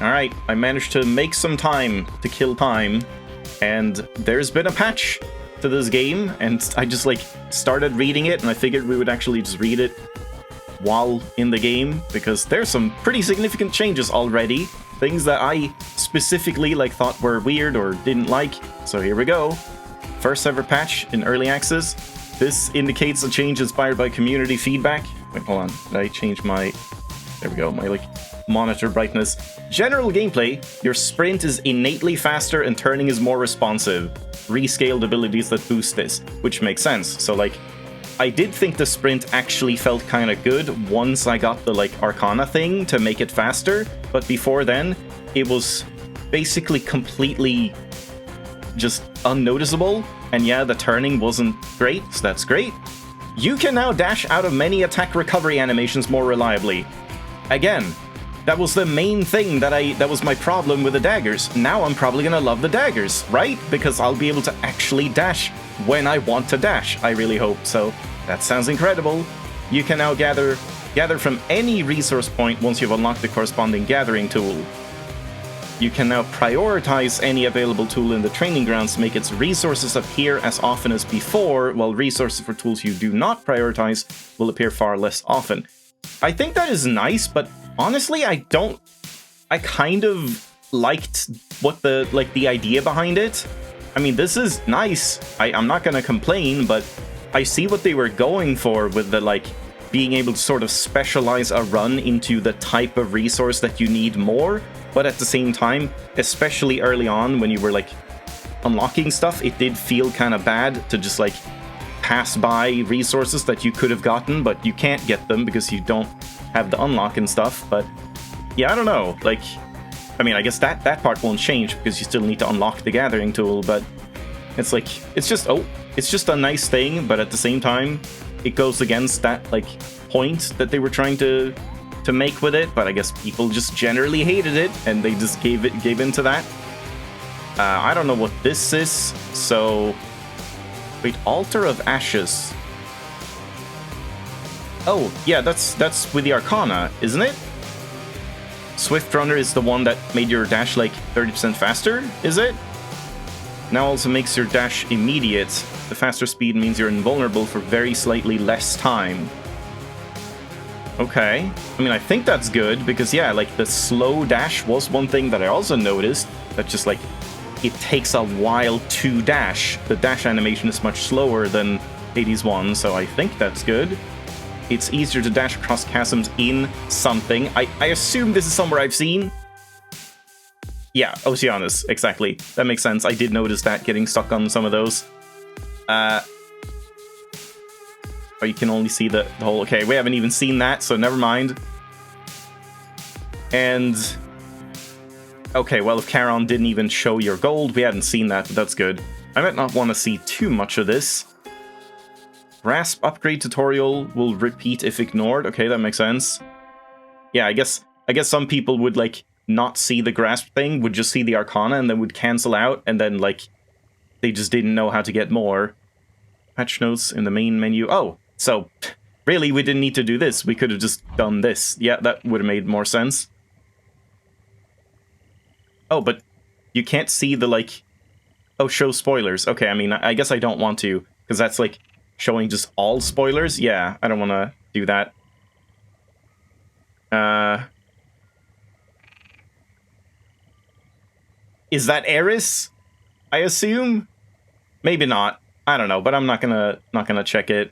Alright, I managed to make some time to kill time, and there's been a patch to this game, and I just, like, started reading it, and I figured we would actually just read it while in the game, because there's some pretty significant changes already, things that I specifically, like, thought were weird or didn't like, so here we go. First ever patch in early access. This indicates a change inspired by community feedback. Wait, hold on, did I change my... There we go, my, like, monitor brightness. General gameplay, your sprint is innately faster and turning is more responsive. Rescaled abilities that boost this, which makes sense. So, like, I did think the sprint actually felt kind of good once I got the, like, Arcana thing to make it faster, but before then, it was basically completely just unnoticeable, and yeah, the turning wasn't great, so that's great. You can now dash out of many attack recovery animations more reliably. Again, that was the main thing that was my problem with the daggers. Now I'm probably gonna love the daggers, right? Because I'll be able to actually dash when I want to dash, I really hope. So that sounds incredible. You can now gather from any resource point once you've unlocked the corresponding gathering tool. You can now prioritize any available tool in the training grounds to make its resources appear as often as before, while resources for tools you do not prioritize will appear far less often. I think that is nice, but honestly, I kind of liked what the idea behind it. I mean, this is nice. I'm not gonna complain, but I see what they were going for with the, like, being able to sort of specialize a run into the type of resource that you need more, but at the same time, especially early on when you were, like, unlocking stuff, it did feel kind of bad to just, like, pass by resources that you could have gotten, but you can't get them because you don't have the unlock and stuff. But yeah, I don't know, like, I mean, I guess that part won't change because you still need to unlock the gathering tool, but it's like, it's just a nice thing, but at the same time, it goes against that, like, point that they were trying to make with it. But I guess people just generally hated it, and they just gave into that. I don't know what this is, so... Wait, Altar of Ashes. Oh, yeah, that's with the Arcana, isn't it? Swift Runner is the one that made your dash, like, 30% faster, is it? Now also makes your dash immediate. The faster speed means you're invulnerable for very slightly less time. Okay. I mean, I think that's good, because, yeah, like, the slow dash was one thing that I also noticed, that just, like, it takes a while to dash. The dash animation is much slower than Hades 1, so I think that's good. It's easier to dash across chasms in something. I assume this is somewhere I've seen. Yeah, Oceanus, exactly. That makes sense. I did notice that, getting stuck on some of those. Oh, you can only see the whole... Okay, we haven't even seen that, so never mind. And... Okay, well, if Charon didn't even show your gold, we hadn't seen that, but that's good. I might not want to see too much of this. Grasp upgrade tutorial will repeat if ignored. Okay, that makes sense. Yeah, I guess some people would, like, not see the grasp thing, would just see the Arcana, and then would cancel out, and then, like, they just didn't know how to get more. Patch notes in the main menu. Oh, so, really, we didn't need to do this. We could have just done this. Yeah, that would have made more sense. Oh, but you can't see the, like... Oh, show spoilers. Okay, I mean, I guess I don't want to, because that's, like, showing just all spoilers. Yeah, I don't want to do that. Is that Eris? I assume? Maybe not. I don't know, but I'm not gonna check it.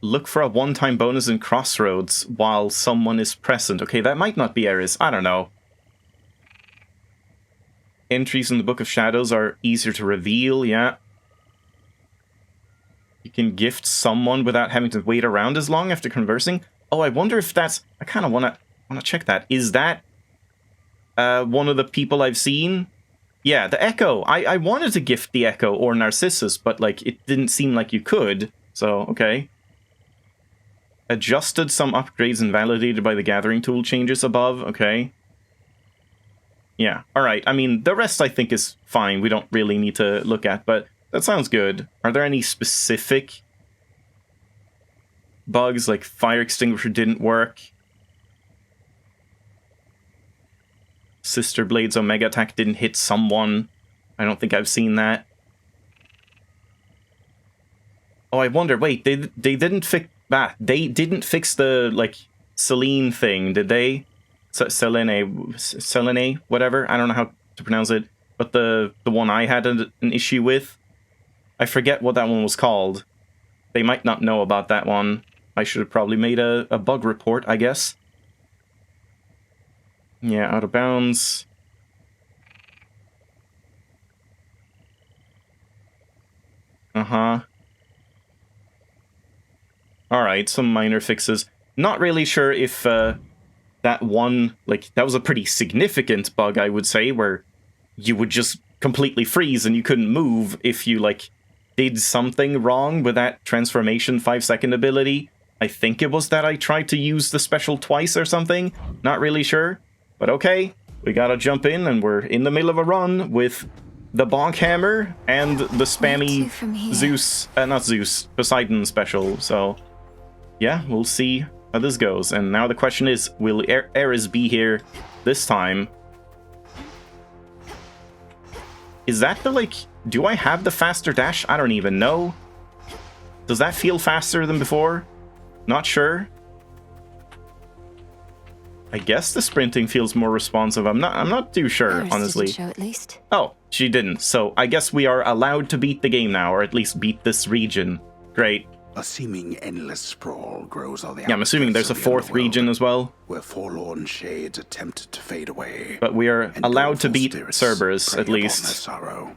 Look for a one-time bonus in Crossroads while someone is present. Okay, that might not be Eris. I don't know. Entries in the Book of Shadows are easier to reveal, yeah. You can gift someone without having to wait around as long after conversing. Oh, I wonder if that's... I kind of want to check that. Is that one of the people I've seen? Yeah, the Echo. I wanted to gift the Echo or Narcissus, but, like, it didn't seem like you could. So, okay. Adjusted some upgrades and validated by the gathering tool changes above. Okay. Yeah, alright. I mean, the rest I think is fine. We don't really need to look at, but that sounds good. Are there any specific bugs, like fire extinguisher didn't work. Sister Blade's Omega attack didn't hit someone. I don't think I've seen that. Oh, I wonder, wait, they didn't fix that. They didn't fix the, like, Selene thing, did they? Selene, whatever. I don't know how to pronounce it. But the one I had an issue with, I forget what that one was called. They might not know about that one. I should have probably made a bug report, I guess. Yeah, out of bounds. Uh-huh. Alright, some minor fixes. Not really sure if that one, like, that was a pretty significant bug, I would say, where you would just completely freeze and you couldn't move if you, like, did something wrong with that transformation 5-second ability. I think it was that I tried to use the special twice or something. Not really sure. But okay, we gotta jump in, and we're in the middle of a run with the Bonk Hammer and the spammy Zeus, not Zeus, Poseidon special. So, yeah, we'll see how this goes. And now the question is, will Ares be here this time? Is that the, like, do I have the faster dash? I don't even know. Does that feel faster than before? Not sure. I guess the sprinting feels more responsive. I'm not too sure, Ares honestly. didn't show at least. Oh, she didn't. So I guess we are allowed to beat the game now, or at least beat this region. Great. A seeming endless sprawl grows on the Yeah, I'm assuming there's a fourth region as well. Where forlorn shades attempt to fade away. But we are allowed to beat Cerberus, at least. Sorrow.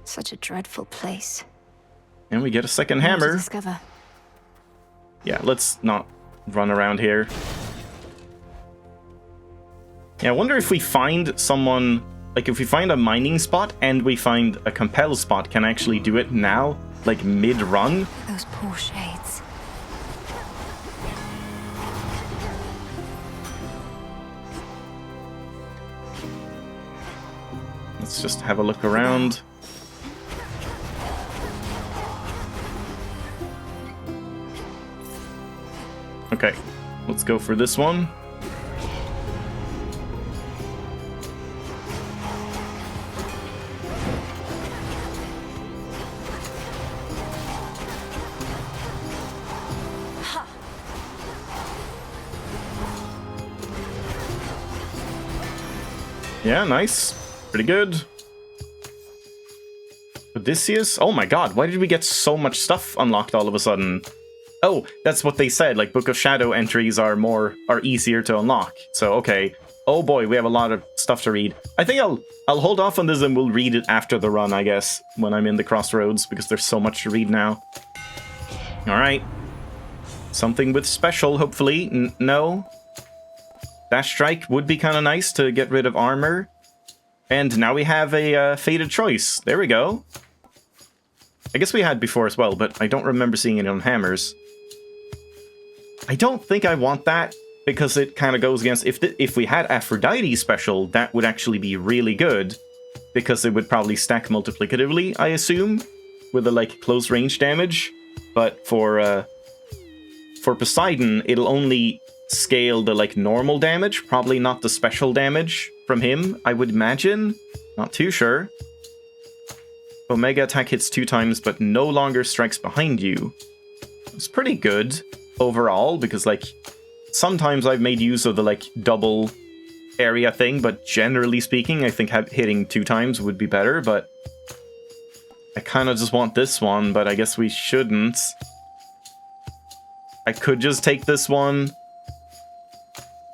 Such a dreadful place. And we get a second More to hammer. discover. Yeah, let's not run around here. Yeah, I wonder if we find someone, like if we find a mining spot and we find a compel spot, can I actually do it now? Like mid-run? Those poor shades. Let's just have a look around. Okay, let's go for this one. Yeah, nice. Pretty good. Odysseus? Oh my god, why did we get so much stuff unlocked all of a sudden? Oh, that's what they said, like Book of Shadow entries are easier to unlock. So, okay. Oh boy, we have a lot of stuff to read. I think I'll hold off on this and we'll read it after the run, I guess, when I'm in the crossroads, because there's so much to read now. Alright. Something with special, hopefully. No. Dash Strike would be kind of nice to get rid of armor. And now we have a Fated Choice. There we go. I guess we had before as well, but I don't remember seeing it on hammers. I don't think I want that, because it kind of goes against... If we had Aphrodite special, that would actually be really good, because it would probably stack multiplicatively, I assume, with the, like, close range damage. But for Poseidon, it'll only scale the, like, normal damage, probably not the special damage from him, I would imagine. Not too sure. Omega attack hits 2 times, but no longer strikes behind you. It's pretty good overall, because, like, sometimes I've made use of the, like, double area thing, but generally speaking, I think hitting 2 times would be better, but I kind of just want this one, but I guess we shouldn't. I could just take this one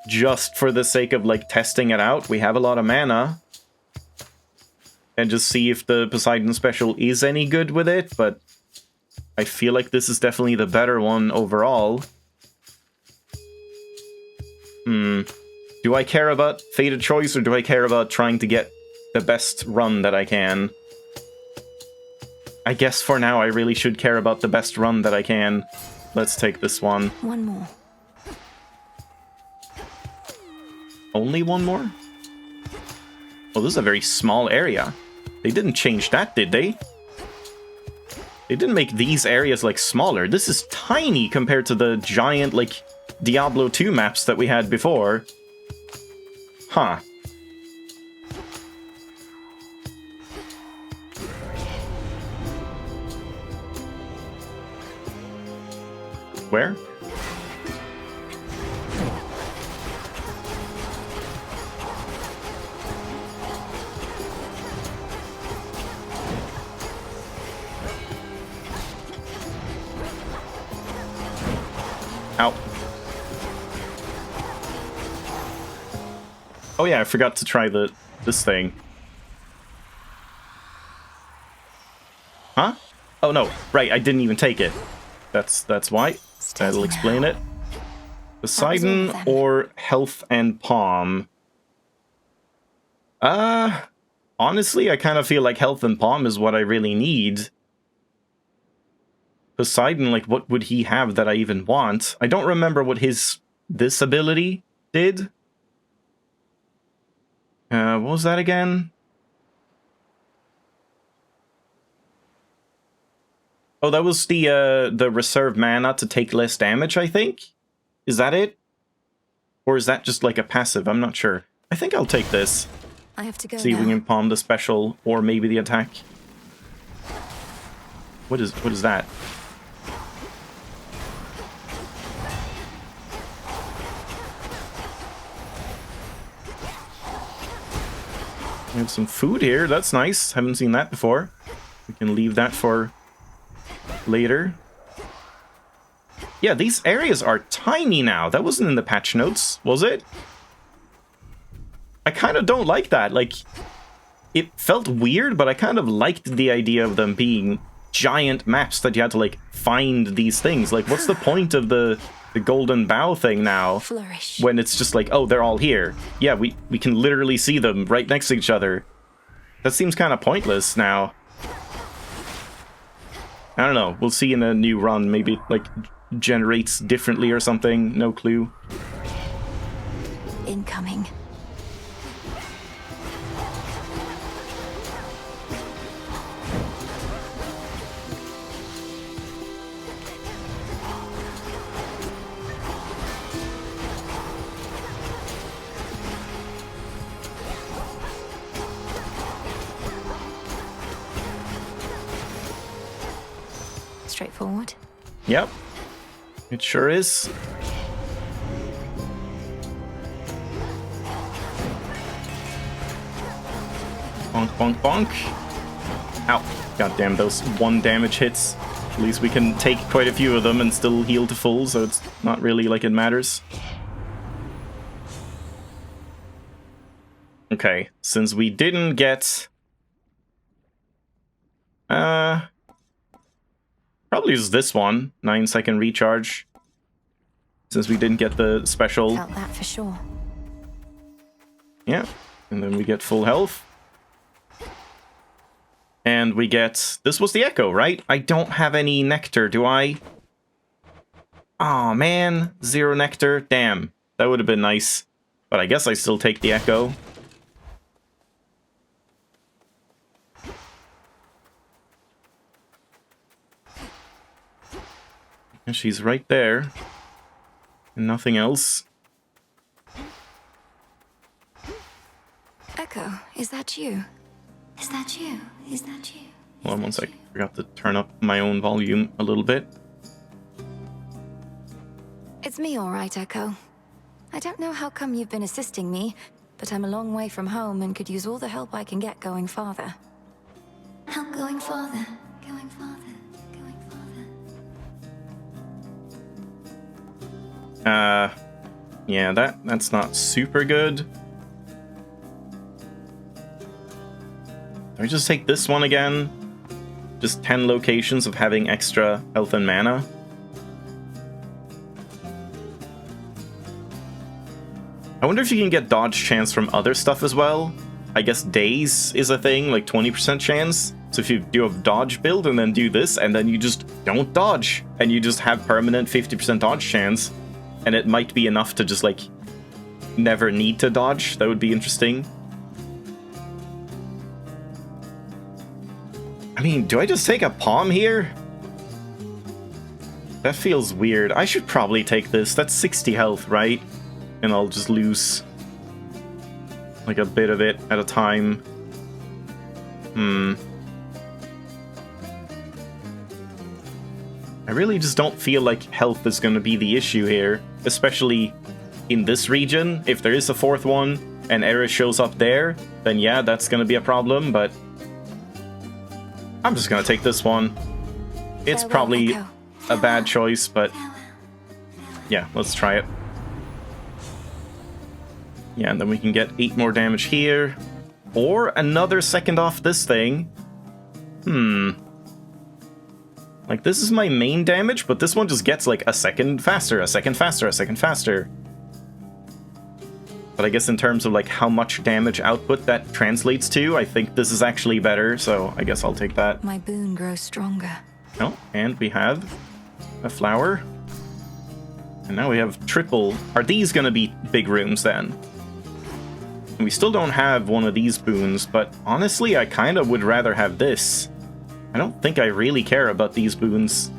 just for the sake of, like, testing it out. We have a lot of mana. And just see if the Poseidon special is any good with it, but I feel like this is definitely the better one overall. Do I care about Fated Choice, or do I care about trying to get the best run that I can? I guess for now I really should care about the best run that I can. Let's take this one. One more. Only one more? Oh, this is a very small area. They didn't change that, did they? They didn't make these areas, like, smaller. This is tiny compared to the giant, like, Diablo 2 maps that we had before. Huh. Where? Ow. Oh yeah, I forgot to try this thing. Huh? Oh no, right, I didn't even take it. That's why. That'll explain it. Poseidon or Health and Palm? Honestly, I kind of feel like Health and Palm is what I really need. Poseidon, like, what would he have that I even want? I don't remember what this ability did. What was that again? Oh, that was the reserve mana to take less damage, I think? Is that it? Or is that just like a passive? I'm not sure. I think I'll take this. I have to go See if we can palm the special, or maybe the attack. What is that? We have some food here. That's nice. Haven't seen that before. We can leave that for later. Yeah, these areas are tiny now. That wasn't in the patch notes, was it? I kind of don't like that. Like, it felt weird, but I kind of liked the idea of them being giant maps that you had to, like, find these things. Like, what's the point of the golden bow thing now? Flourish. When it's just like, oh, they're all here. Yeah, we can literally see them right next to each other. That seems kind of pointless now. I don't know. We'll see in a new run. Maybe it, like, generates differently or something. No clue. Incoming. Straightforward. Yep. It sure is. Bonk, bonk, bonk. Ow. Goddamn, those 1 damage hits. At least we can take quite a few of them and still heal to full, so it's not really like it matters. Okay, since we didn't get... probably use this one, 9-second recharge. Since we didn't get the special. Felt that for sure. Yeah, and then we get full health. And we get... This was the Echo, right? I don't have any nectar, do I? Aw, man. 0 nectar. Damn. That would have been nice. But I guess I still take the Echo. And she's right there. And nothing else. Echo, is that you? Is that you? Is that you? Hold on one sec. Forgot to turn up my own volume a little bit. It's me, all right, Echo. I don't know how come you've been assisting me, but I'm a long way from home and could use all the help I can get going farther. Help going farther. Going farther. Going farther. Yeah, that's not super good. Do I just take this one again? Just 10 locations of having extra health and mana. I wonder if you can get dodge chance from other stuff as well. I guess days is a thing, like 20% chance. So if you do a dodge build and then do this, and then you just don't dodge, and you just have permanent 50% dodge chance, and it might be enough to just, like, never need to dodge. That would be interesting. I mean, do I just take a palm here? That feels weird. I should probably take this. That's 60 health, right? And I'll just lose like a bit of it at a time. I really just don't feel like health is going to be the issue here, especially in this region. If there is a fourth one and Eris shows up there, then yeah, that's going to be a problem, but I'm just going to take this one. It's probably a bad choice, but yeah, let's try it. Yeah, and then we can get 8 more damage here. Or another second off this thing. Like, this is my main damage, but this one just gets, like, a second faster, a second faster, a second faster. But I guess in terms of, like, how much damage output that translates to, I think this is actually better, so I guess I'll take that. My boon grows stronger. Oh, and we have a flower. And now we have triple. Are these gonna be big rooms, then? We still don't have one of these boons, but honestly, I kind of would rather have this. I don't think I really care about these boons.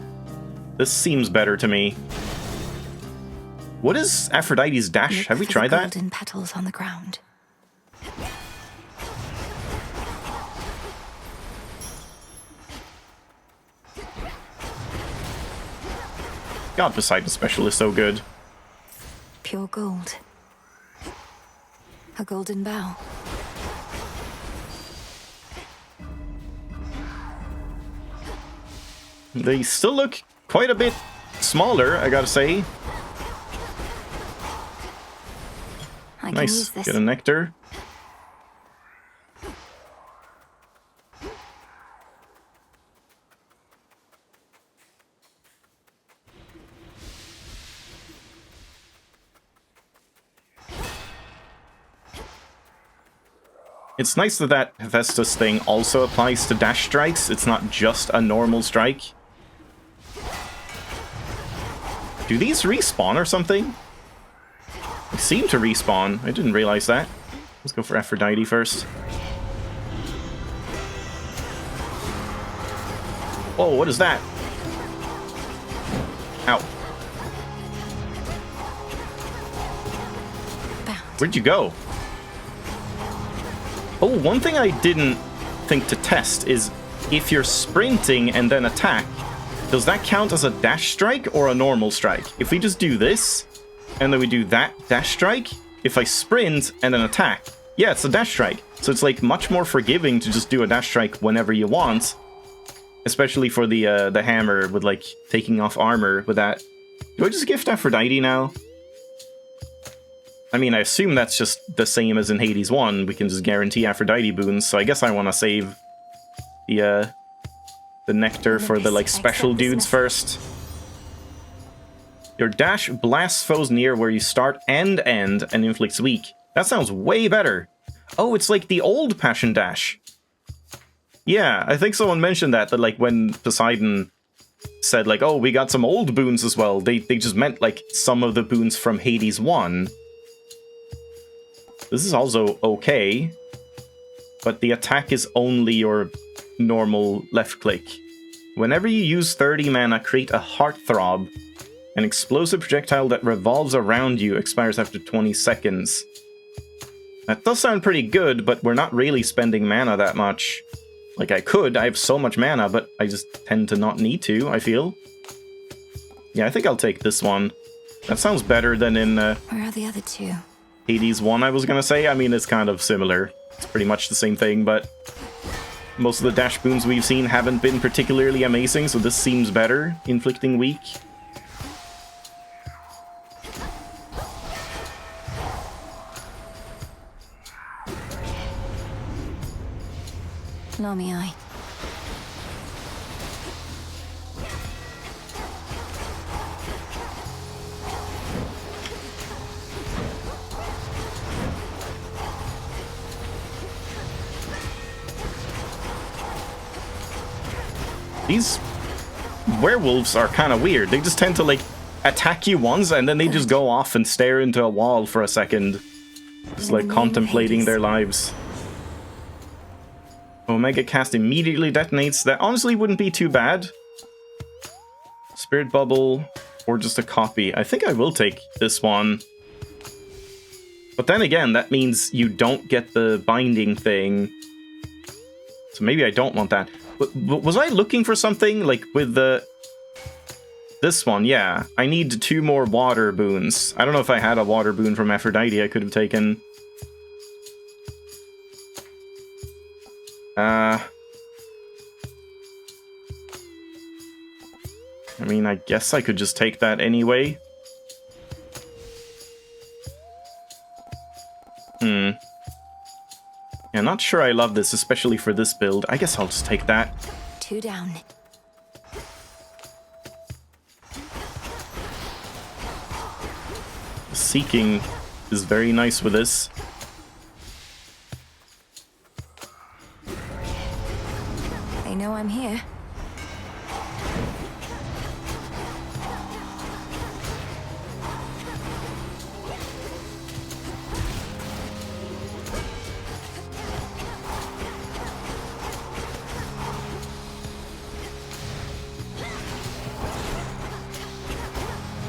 This seems better to me. What is Aphrodite's dash? Have we tried that? Golden petals on the ground. God, Poseidon Special is so good. Pure gold. A golden bow. They still look quite a bit smaller, I gotta say. I can Nice. use this. Get a nectar. It's nice that that Hephaestus thing also applies to dash strikes. It's not just a normal strike. Do these respawn or something? They seem to respawn. I didn't realize that. Let's go for Aphrodite first. Whoa, what is that? Ow. Bound. Where'd you go? Oh, one thing I didn't think to test is if you're sprinting and then attack, does that count as a dash strike or a normal strike? If we just do this, and then we do that dash strike, if I sprint and then attack, yeah, it's a dash strike. So it's like much more forgiving to just do a dash strike whenever you want, especially for the hammer with like taking off armor with that. Do I just gift Aphrodite now? I mean, I assume that's just the same as in Hades 1. We can just guarantee Aphrodite boons, so I guess I want to save the nectar for the, like, special dudes first. Your dash blasts foes near where you start and end and inflicts weak. That sounds way better. Oh, it's like the old Passion Dash. Yeah, I think someone mentioned that like, when Poseidon said, like, oh, we got some old boons as well, they just meant, like, some of the boons from Hades 1. This is also okay, but the attack is only your normal left click. Whenever you use 30 mana, create a Heartthrob. An explosive projectile that revolves around you expires after 20 seconds. That does sound pretty good, but we're not really spending mana that much. Like, I could, I have so much mana, but I just tend to not need to, I feel. Yeah, I think I'll take this one. That sounds better than in Where are the other two? Hades 1, I was gonna say. I mean, it's kind of similar. It's pretty much the same thing, but most of the dash boons we've seen haven't been particularly amazing, so this seems better, inflicting weak. Lamii. These werewolves are kind of weird. They just tend to, like, attack you once, and then they just go off and stare into a wall for a second. Just, like, contemplating their lives. Omega Cast immediately detonates. That honestly wouldn't be too bad. Spirit Bubble, or just a copy. I think I will take this one. But then again, that means you don't get the binding thing. So maybe I don't want that. But was I looking for something, like, with the... This one, yeah. I need 2 more water boons. I don't know if I had a water boon from Aphrodite I could have taken. I mean, I guess I could just take that anyway. Yeah, not sure I love this, especially for this build. I guess I'll just take that. 2 down. Seeking is very nice with this. They know I'm here.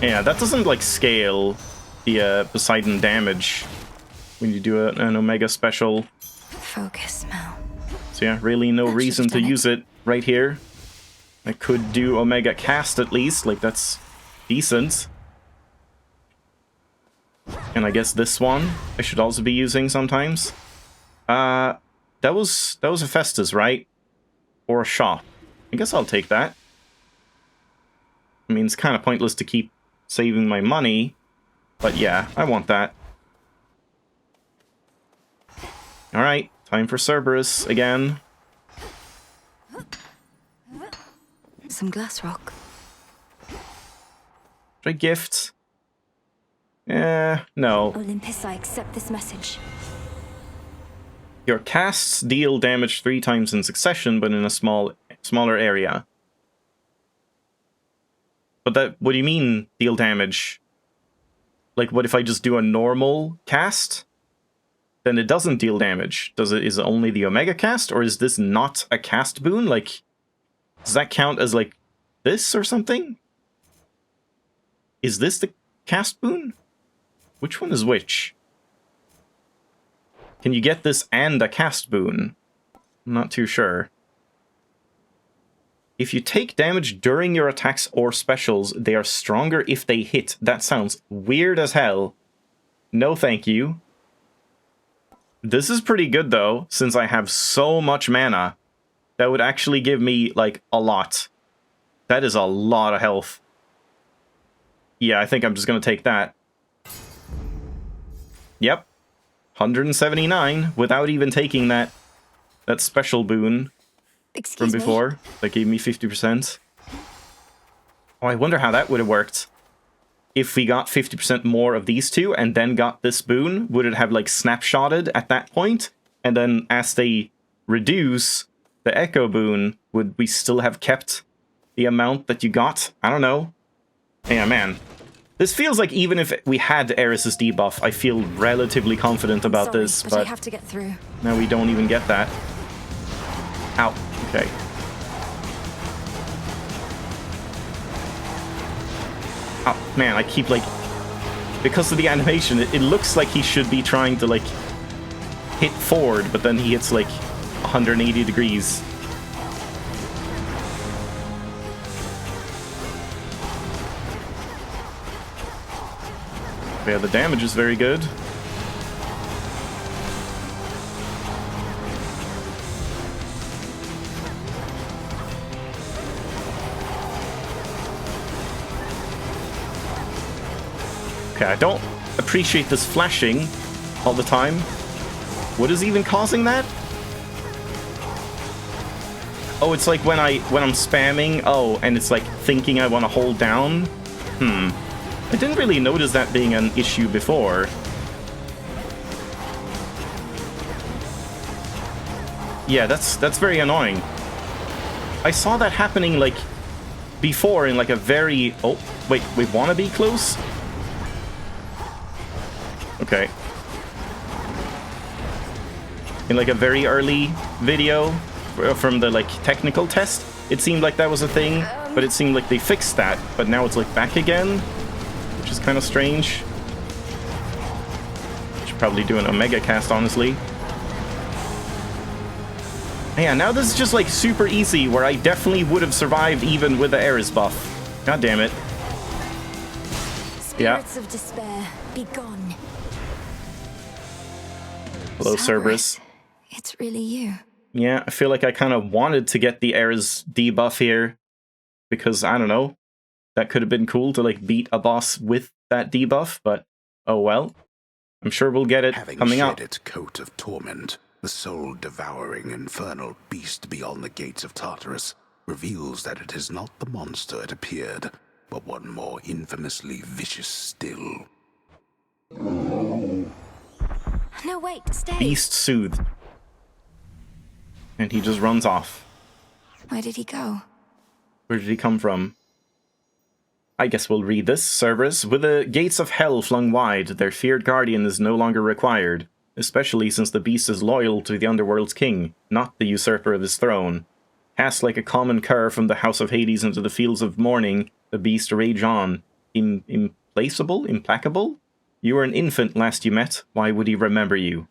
Yeah, that doesn't, like, scale the Poseidon damage when you do an Omega special. Focus, Mel. So yeah, really no That reason should've to done it. use it right here. I could do Omega Cast at least, like, that's decent. And I guess this one I should also be using sometimes. That was a Festus, right? Or a shop. I guess I'll take that. I mean, it's kind of pointless to keep saving my money, but yeah, I want that. Alright, time for Cerberus again. Some glass rock. Should I gift? No. Olympus, I accept this message. Your casts deal damage 3 times in succession, but in a smaller area. But that, what do you mean, deal damage? Like, what if I just do a normal cast? Then it doesn't deal damage. Is it only the Omega cast, or is this not a cast boon? Like, does that count as, like, this or something? Is this the cast boon? Which one is which? Can you get this and a cast boon? I'm not too sure. If you take damage during your attacks or specials, they are stronger if they hit. That sounds weird as hell. No thank you. This is pretty good though, since I have so much mana. That would actually give me, like, a lot. That is a lot of health. Yeah, I think I'm just gonna take that. Yep. 179 without even taking that special boon. Excuse From before, that gave me 50%. Oh, I wonder how that would have worked. If we got 50% more of these two, and then got this boon, would it have, like, snapshotted at that point? And then, as they reduce the Echo boon, would we still have kept the amount that you got? I don't know. Yeah, man. This feels like even if we had Eris's debuff, I feel relatively confident about Sorry, this, but but I have to get through. now we don't even get that. Ow. Okay. Oh, man, I keep, like... Because of the animation, it looks like he should be trying to, like, hit forward, but then he hits, like, 180 degrees. Yeah, the damage is very good. Okay, I don't appreciate this flashing all the time. What is even causing that? Oh, it's like when I'm spamming, oh, and it's like thinking I want to hold down. I didn't really notice that being an issue before. Yeah, that's very annoying. I saw that happening, like, before in, like, a very... Oh, wait, we want to be close? Okay. In, like, a very early video from the, like, technical test, it seemed like that was a thing. but it seemed like they fixed that, but now it's like back again, which is kind of strange. Should probably do an Omega cast, honestly. Yeah, now this is just like super easy, where I definitely would have survived even with the Ares buff. God damn it. Spirits of despair, be gone. Hello, Cerberus. It's really you. Yeah, I feel like I kind of wanted to get the Ares debuff here, because, I don't know, that could have been cool to like beat a boss with that debuff, but oh well. I'm sure we'll get it coming up. Having shed its coat of torment, the soul-devouring infernal beast beyond the gates of Tartarus reveals that it is not the monster it appeared, but one more infamously vicious still. No, wait, stay. Beast soothed. And he just runs off. Where did he go? Where did he come from? I guess we'll read this. Cerberus, with the gates of hell flung wide, their feared guardian is no longer required, especially since the beast is loyal to the underworld's king, not the usurper of his throne. Cast like a common cur from the house of Hades into the fields of mourning, the beast rage on. Implacable? You were an infant last you met, why would he remember you?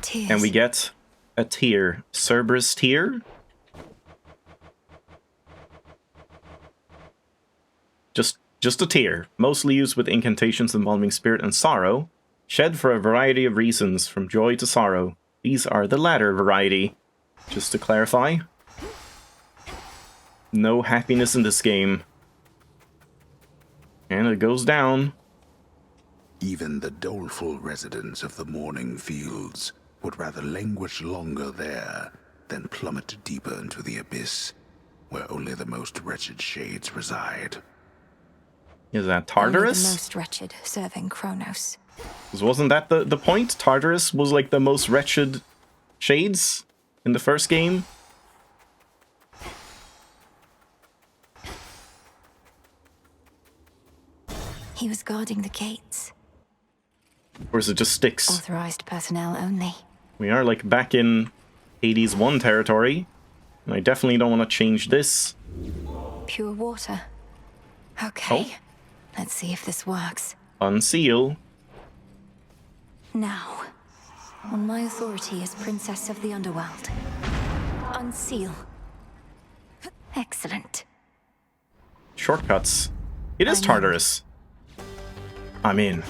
Tears. And we get a tear. Cerberus tear? Just a tear, mostly used with incantations involving spirit and sorrow, shed for a variety of reasons, from joy to sorrow. These are the latter variety. Just to clarify. No happiness in this game. And it goes down. Even the doleful residents of the mourning fields would rather languish longer there than plummet deeper into the abyss, where only the most wretched shades reside. Is that Only Tartarus? the most wretched, serving Kronos. 'Cause wasn't that the point? Tartarus was like the most wretched shades in the first game? He was guarding the gates. Or is it just sticks? Authorized personnel only. We are like back in Hades 1 territory. And I definitely don't want to change this. Pure water. Okay. Oh. Let's see if this works. Unseal. Now, on my authority as Princess of the Underworld, unseal. Excellent. Shortcuts. It is I'm in. Tartarus. I'm in.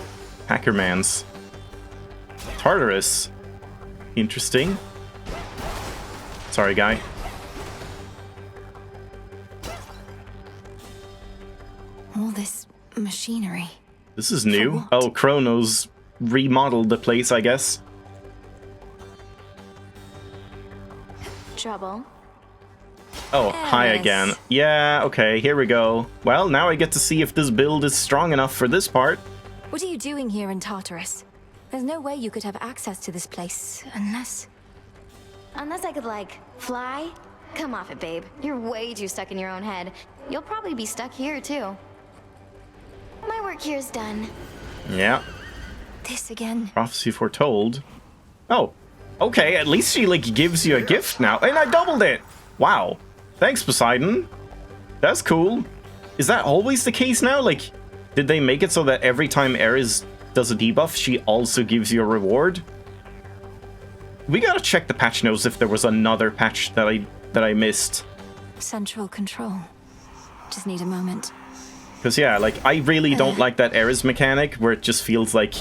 Hackermans. Tartarus. Interesting. Sorry, guy. All this machinery. This is new. what? Oh, Kronos remodeled the place, I guess. Trouble. Oh, hi Yes. again. Yeah, okay, here we go. Well, now I get to see if this build is strong enough for this part. What are you doing here in Tartarus? There's no way you could have access to this place unless... Unless I could, like, fly? Come off it, babe. You're way too stuck in your own head. You'll probably be stuck here, too. My work here's done. Yeah, This again. prophecy foretold. Oh, okay, at least she, like, gives you a gift now. And I doubled it! Wow. Thanks, Poseidon. That's cool. Is that always the case now? Like, did they make it so that every time Ares does a debuff, she also gives you a reward? We gotta check the patch notes if there was another patch that I missed. Central control. Just need a moment. Because, yeah, like, I really don't like that Ares mechanic where it just feels like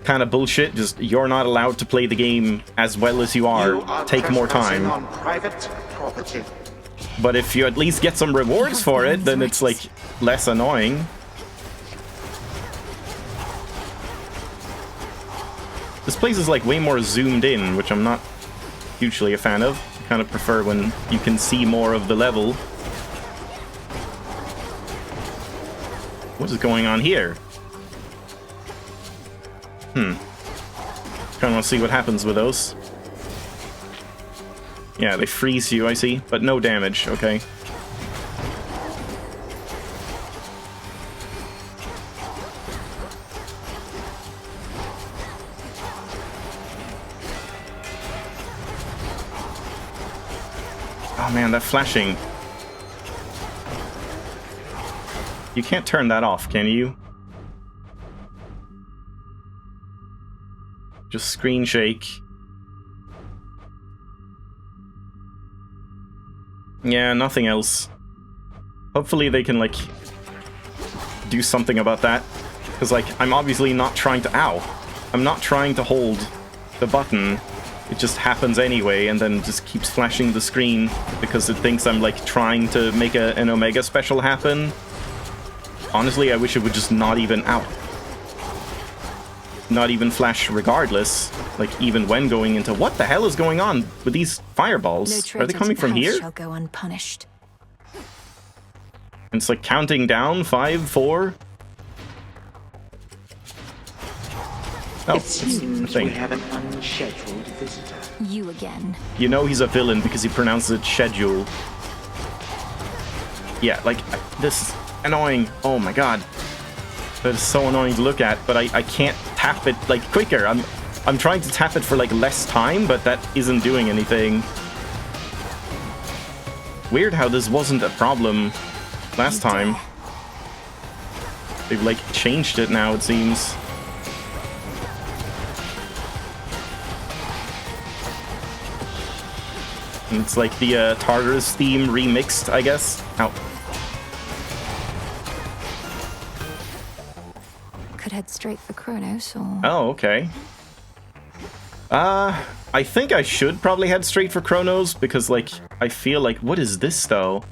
kind of bullshit. Just, you're not allowed to play the game as well as you are. Take more time. On private property. But if you at least get some rewards for it, then it's, like, less annoying. This place is, like, way more zoomed in, which I'm not hugely a fan of. I kind of prefer when you can see more of the level. What is going on here? Kind of want to see what happens with those. Yeah, they freeze you, I see, but no damage, okay. Oh man, that flashing. You can't turn that off, can you? Just screen shake. Yeah, nothing else. Hopefully they can, like, do something about that. Because, like, I'm obviously not trying to... Ow! I'm not trying to hold the button. It just happens anyway, and then just keeps flashing the screen because it thinks I'm, like, trying to make an Omega special happen. Honestly, I wish it would just not even... Ow! Not even flash regardless. Like, even when going into... What the hell is going on with these fireballs? Are they coming from here? Shall go unpunished. And it's like counting down, 5, 4. Oh, It seems it's a thing. we have an unscheduled visitor. You again. You know he's a villain because he pronounces it schedule. Yeah, like, this is annoying. Oh my god. That is so annoying to look at, but I can't tap it, like, quicker. I'm trying to tap it for, like, less time, but that isn't doing anything. Weird how this wasn't a problem last time. They've, like, changed it now, it seems. And it's like the Tartarus theme remixed, I guess. Ow. Could head straight for Kronos, or... Oh, okay. I think I should probably head straight for Kronos, because, like, I feel like... What is this, though?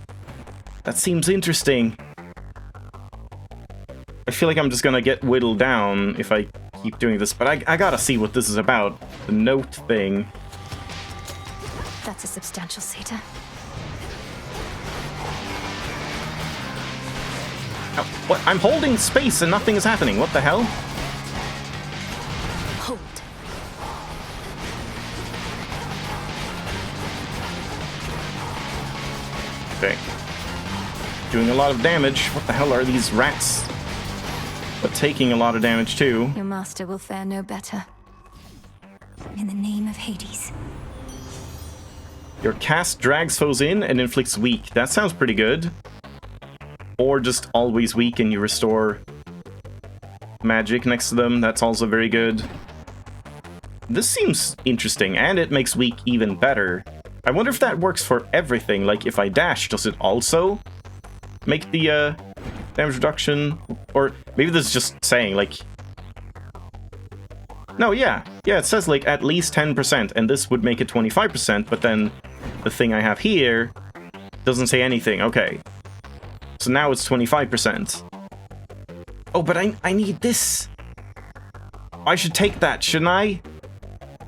That seems interesting. I feel like I'm just gonna get whittled down if I keep doing this, but I gotta see what this is about. The note thing. That's a substantial Seta. Oh, what? I'm holding space and nothing is happening. What the hell? Hold. Okay. Doing a lot of damage. What the hell are these rats? But taking a lot of damage too. Your master will fare no better. In the name of Hades. Your cast drags foes in and inflicts weak. That sounds pretty good. Or just always weak and you restore magic next to them. That's also very good. This seems interesting, and it makes weak even better. I wonder if that works for everything. Like, if I dash, does it also make the damage reduction? Or maybe this is just saying, like... No, yeah. Yeah, it says, like, at least 10%, and this would make it 25%, but then the thing I have here doesn't say anything. Okay. So now it's 25%. Oh, but I need this. I should take that, shouldn't I?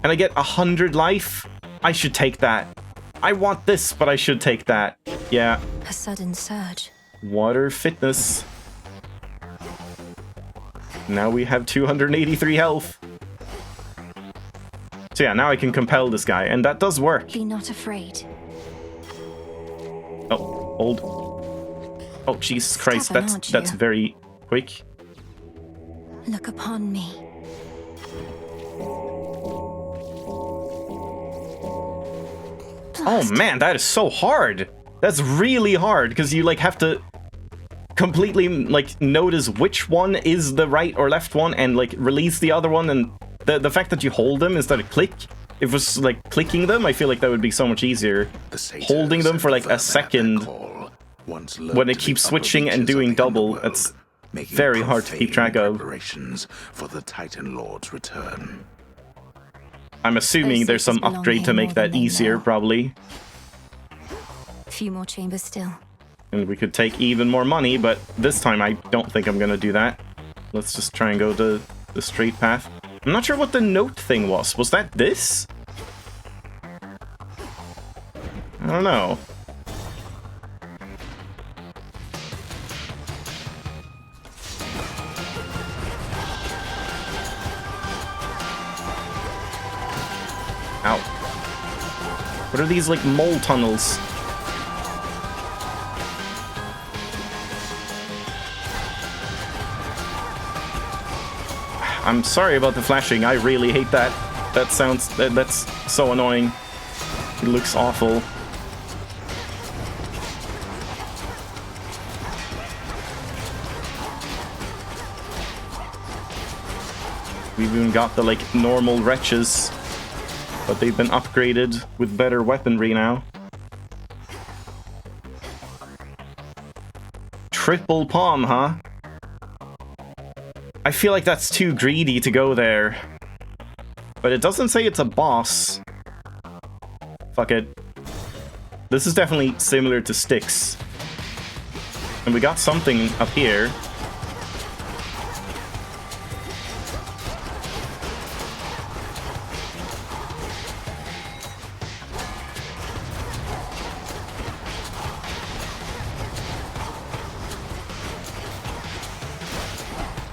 And I get 100 life? I should take that. I want this, but I should take that. Yeah. A sudden surge. Water fitness. Now we have 283 health. So yeah, now I can compel this guy, and that does work. Be not afraid. Oh, hold. Oh, Jesus Christ, Stubborn, aren't you? that's very quick. Look upon me. Oh man, that is so hard. That's really hard, because you, like, have to completely, like, notice which one is the right or left one, and, like, release the other one, and the fact that you hold them instead of click, if it was, like, clicking them, I feel like that would be so much easier. Holding them for, like, a second when it keeps switching and doing double, that's very hard to keep track of. For the Titan Lord's return. I'm assuming there's some upgrade to make that easier, probably. A few more chambers still. And we could take even more money, but this time I don't think I'm gonna do that. Let's just try and go the straight path. I'm not sure what the note thing was. Was that this? I don't know. Ow. What are these, like, mole tunnels? I'm sorry about the flashing. I really hate that. That's so annoying. It looks awful. We've even got the, like, normal wretches. But they've been upgraded with better weaponry now. Triple palm, huh? I feel like that's too greedy to go there. But it doesn't say it's a boss. Fuck it. This is definitely similar to Styx. And we got something up here.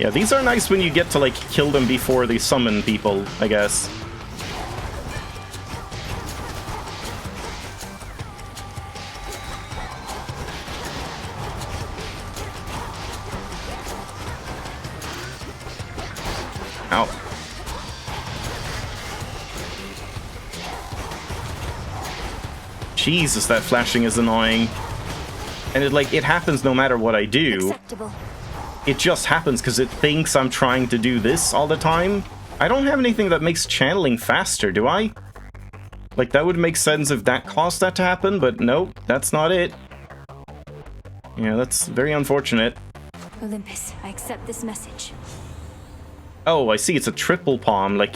Yeah, these are nice when you get to, like, kill them before they summon people, I guess. Ow. Jesus, that flashing is annoying. And it happens no matter what I do. Acceptable. It just happens because it thinks I'm trying to do this all the time. I don't have anything that makes channeling faster, do I? Like, that would make sense if that caused that to happen, but nope, that's not it. Yeah, that's very unfortunate. Olympus, I accept this message. Oh, I see, it's a triple palm, like,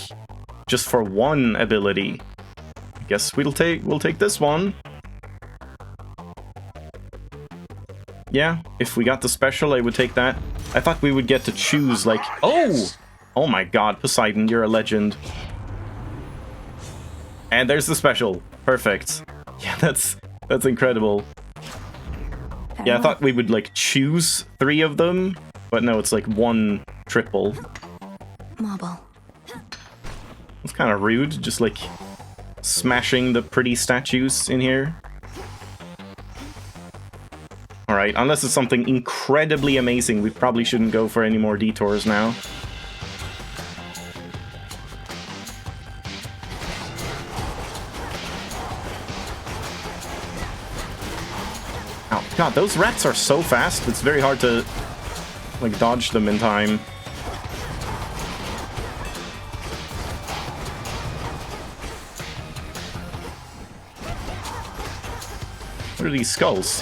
just for one ability. I guess we'll take this one. Yeah, if we got the special, I would take that. I thought we would get to choose, like... Oh! Oh my god, Poseidon, you're a legend. And there's the special. Perfect. Yeah, that's incredible. Yeah, I thought we would, like, choose 3 of them. But no, it's, like, one triple. Marble. It's kind of rude, just, like, smashing the pretty statues in here. Alright, unless it's something incredibly amazing, we probably shouldn't go for any more detours now. Oh, god, those rats are so fast, it's very hard to, like, dodge them in time. What are these skulls?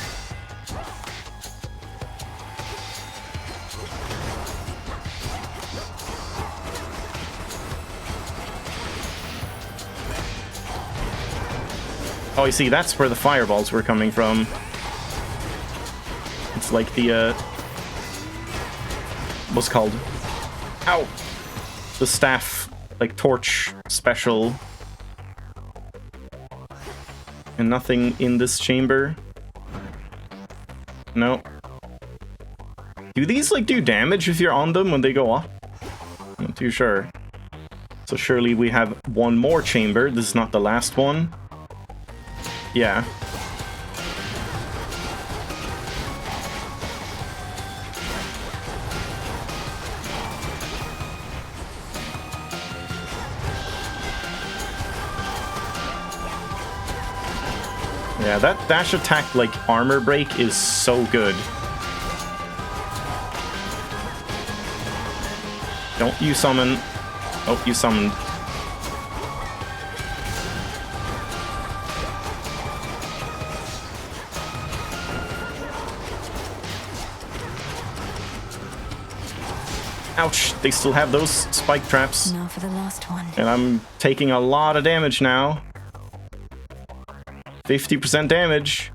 Oh, you see, that's where the fireballs were coming from. It's like the, what's it called? Ow! The staff, like, torch special. And nothing in this chamber. No. Do these, like, do damage if you're on them when they go off? I'm not too sure. So surely we have one more chamber. This is not the last one. Yeah. Yeah, that dash attack, like, armor break is so good. Don't you summon... Oh, you summoned. Ouch, they still have those spike traps. Now for the last one. And I'm taking a lot of damage now. 50% damage.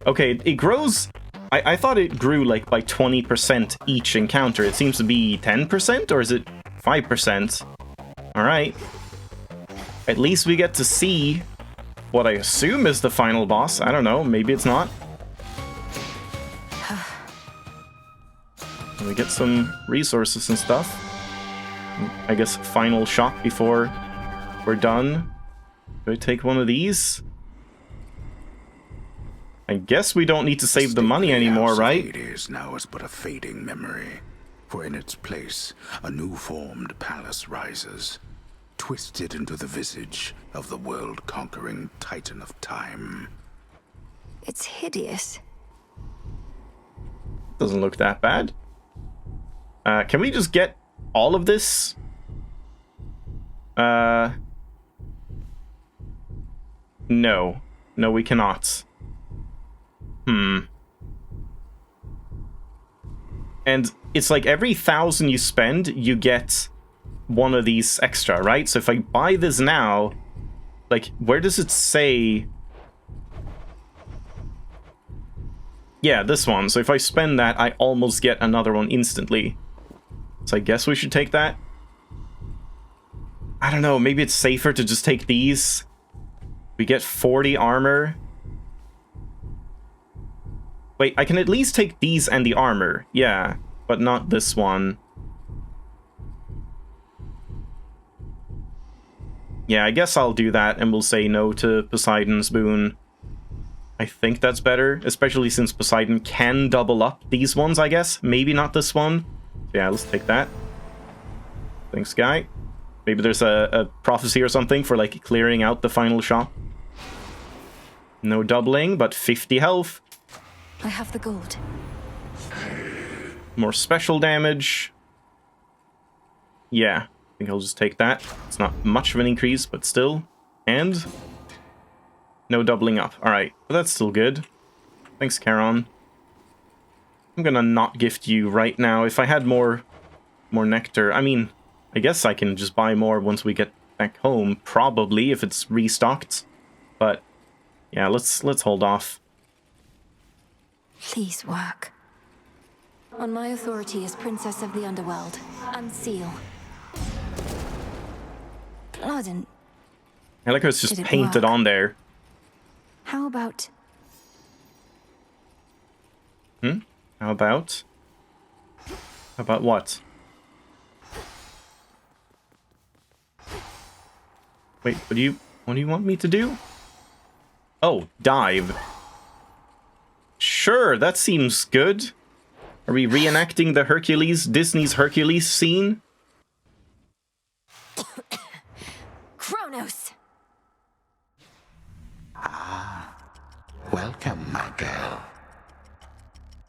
Okay, it grows... I thought it grew, like, by 20% each encounter. It seems to be 10%, or is it 5%? Alright. At least we get to see what I assume is the final boss. I don't know, maybe it's not. We get some resources and stuff. I guess final shot before we're done. Do I take one of these? I guess we don't need to save the money anymore, right? Hades now is but a fading memory, for in its place a new-formed palace rises, twisted into the visage of the world-conquering Titan of Time. It's hideous. Doesn't look that bad. Can we just get all of this? No. No, we cannot. And it's like every 1,000 you spend, you get one of these extra, right? So if I buy this now, like, where does it say? Yeah, this one. So if I spend that, I almost get another one instantly. So I guess we should take that. I don't know, maybe it's safer to just take these. We get 40 armor. Wait, I can at least take these and the armor. Yeah, but not this one. Yeah, I guess I'll do that, and we'll say no to Poseidon's boon. I think that's better, especially since Poseidon can double up these ones, I guess. Maybe not this one. Yeah, let's take that. Thanks, guy. Maybe there's a prophecy or something for, like, clearing out the final shop. No doubling, but 50 health. I have the gold. More special damage. Yeah, I think I'll just take that. It's not much of an increase, but still. And no doubling up. Alright, but that's still good. Thanks, Charon. I'm gonna not gift you right now. If I had more nectar, I mean, I guess I can just buy more once we get back home, probably, if it's restocked. But yeah, let's hold off. Please work. On my authority as Princess of the Underworld, unseal. Blood and... I like how it's just Did it painted work? on there. How about... How about? How about what? Wait, what do you want me to do? Oh, dive. Sure, that seems good. Are we reenacting the Disney's Hercules scene? Kronos! Welcome, my girl.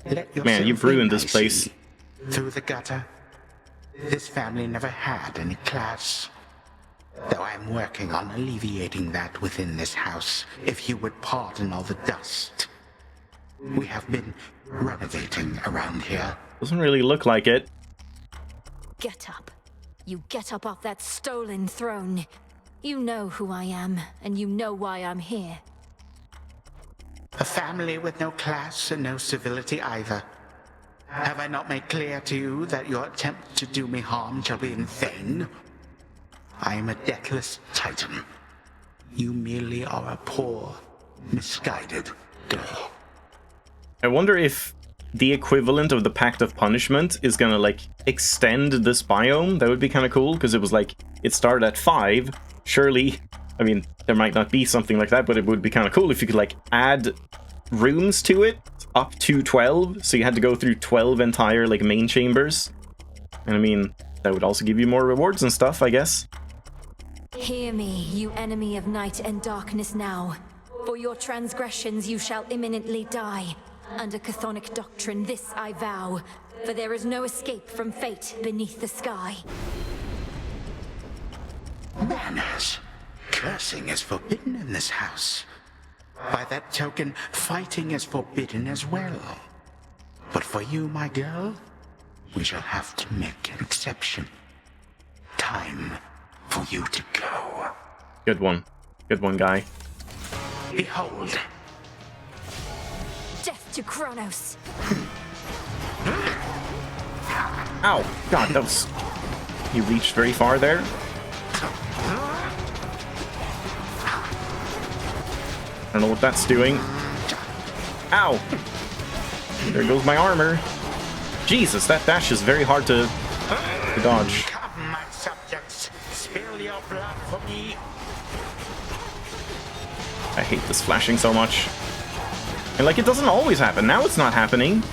Let Man, yourself you've ruined in, this I place. see. Through the gutter. This family never had any class. Though I'm working on alleviating that within this house, if you would pardon all the dust. We have been renovating around here. Doesn't really look like it. Get up. You get up off that stolen throne. You know who I am, and you know why I'm here. A family with no class and no civility either. Have I not made clear to you that your attempt to do me harm shall be in vain? I am a deathless titan. You merely are a poor, misguided girl. I wonder if the equivalent of the Pact of Punishment is gonna, like, extend this biome. That would be kind of cool, because it was like, it started at 5. Surely, I mean, there might not be something like that, but it would be kind of cool if you could, like, add rooms to it up to 12. So you had to go through 12 entire, like, main chambers. And I mean, that would also give you more rewards and stuff, I guess. Hear me, you enemy of night and darkness now. For your transgressions you shall imminently die. Under chthonic doctrine, this I vow. For there is no escape from fate beneath the sky. Manners. Cursing is forbidden in this house. By that token, fighting is forbidden as well. But for you, my girl, we shall have to make an exception. Time for you to go. Good one. Good one, guy. Behold. Death to Kronos! Ow! God, that was... You reached very far there. I don't know what that's doing. Ow! There goes my armor. Jesus, that dash is very hard to dodge. Come, my subjects. Spill your blood for me. I hate this flashing so much. And, like, it doesn't always happen. Now it's not happening.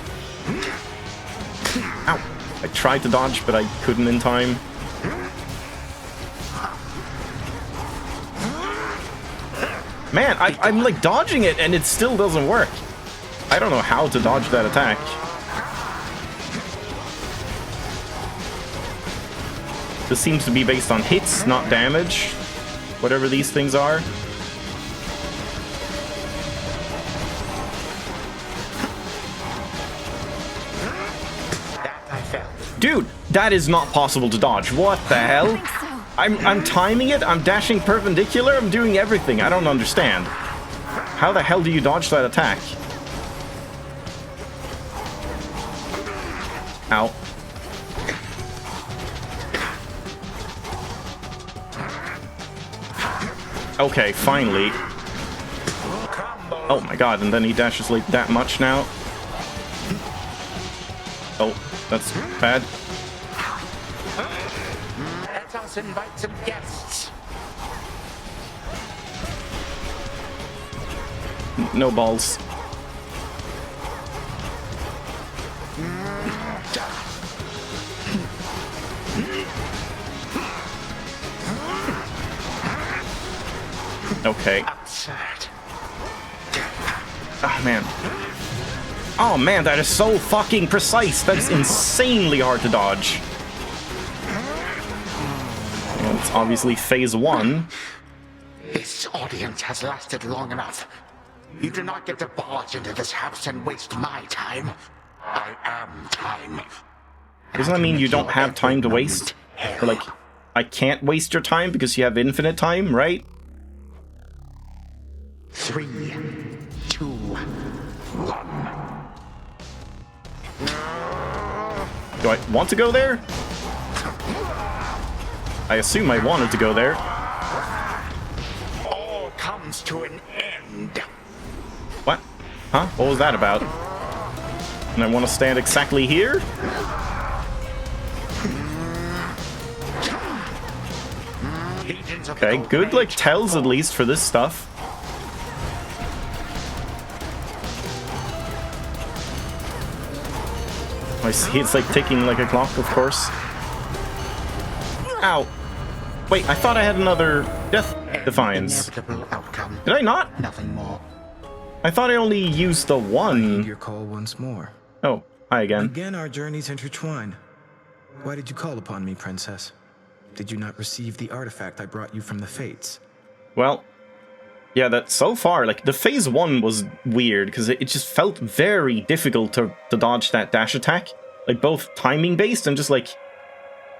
Ow! I tried to dodge, but I couldn't in time. Man, I'm, like, dodging it, and it still doesn't work. I don't know how to dodge that attack. This seems to be based on hits, not damage. Whatever these things are. That I felt. Dude, that is not possible to dodge. What the hell? I'm timing it, I'm dashing perpendicular, I'm doing everything. I don't understand. How the hell do you dodge that attack? Ow. Okay, finally. Oh my god, and then he dashes like that much now. Oh, that's bad. Let us invite some guests. No balls. Okay. Absurd. Oh man. Oh man, that is so fucking precise. That's insanely hard to dodge. And it's obviously phase 1. This audience has lasted long enough. You do not get to barge into this house and waste my time. I am time. Doesn't that mean you don't have time to waste? Or like, I can't waste your time because you have infinite time, right? 3, 2, 1. Do I want to go there? I assume I wanted to go there. All comes to an end. What? Huh? What was that about? And I want to stand exactly here? Okay, good, like, tells at least for this stuff. I see it's like ticking like a clock, of course. Ow. Wait, I thought I had another Death Defiance. Inevitable outcome. Did I not? Nothing more. I thought I only used the Heed one. your call once more. Oh, hi again. Again, our journeys intertwine. Why did you call upon me, Princess? Did you not receive the artifact I brought you from the Fates? Well, yeah, that so far, like, the phase 1 was weird, because it just felt very difficult to dodge that dash attack. Like, both timing-based and just, like,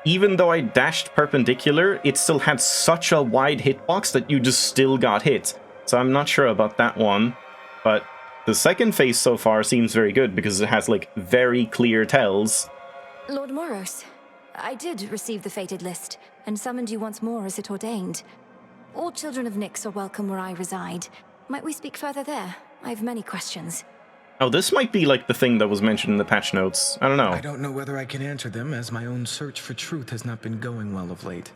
even though I dashed perpendicular, it still had such a wide hitbox that you just still got hit. So I'm not sure about that one. But the second phase so far seems very good, because it has, like, very clear tells. Lord Moros, I did receive the fated list, and summoned you once more as it ordained. All children of Nyx are welcome where I reside. Might we speak further there? I have many questions. Oh, this might be like the thing that was mentioned in the patch notes. I don't know. I don't know whether I can answer them, as my own search for truth has not been going well of late.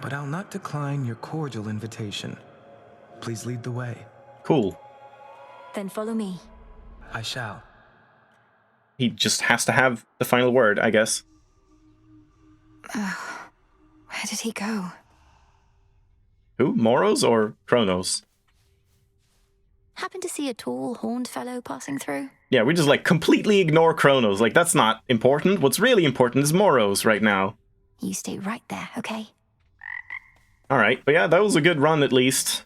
But I'll not decline your cordial invitation. Please lead the way. Cool. Then follow me. I shall. He just has to have the final word, I guess. Where did he go? Who? Moros or Kronos? Happen to see a tall, horned fellow passing through? Yeah, we just, like, completely ignore Kronos. Like, that's not important. What's really important is Moros right now. You stay right there, okay? Alright, but yeah, that was a good run at least.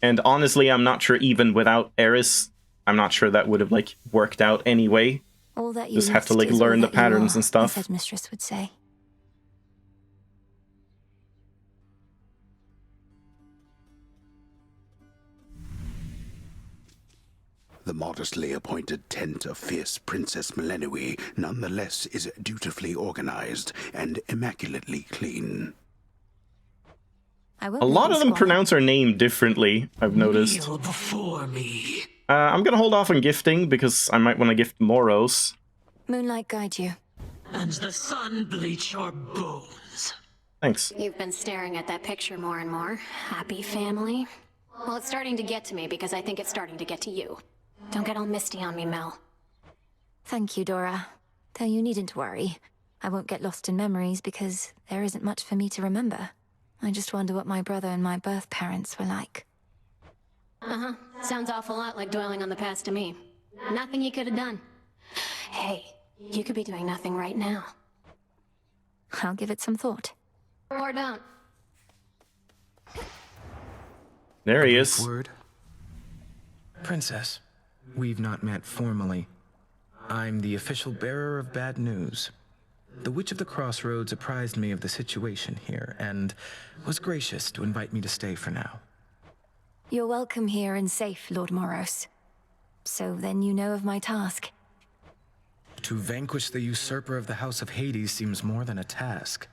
And honestly, I'm not sure even without Eris, I'm not sure that would have, like, worked out anyway. All that you Just have to, list like, is all learn the that you patterns are, and stuff. as Headmistress would say. The modestly appointed tent of fierce Princess Melenui nonetheless is dutifully organized and immaculately clean. I won't A let lot you of them squabble. pronounce her name differently, I've noticed. Kneel before me. I'm gonna hold off on gifting, because I might want to gift Moros. Moonlight guide you. And the sun bleach your bones. Thanks. You've been staring at that picture more and more. Happy family? Well, it's starting to get to me because I think it's starting to get to you. Don't get all misty on me, Mel. Thank you, Dora. Though you needn't worry. I won't get lost in memories because there isn't much for me to remember. I just wonder what my brother and my birth parents were like. Uh-huh. Sounds awful lot like dwelling on the past to me. Nothing you could have done. Hey, you could be doing nothing right now. I'll give it some thought. Or don't. There he Brief is. word. Princess, we've not met formally. I'm the official bearer of bad news. The Witch of the Crossroads apprised me of the situation here, and was gracious to invite me to stay for now. You're welcome here and safe, Lord Moros. So then you know of my task. To vanquish the usurper of the House of Hades seems more than a task.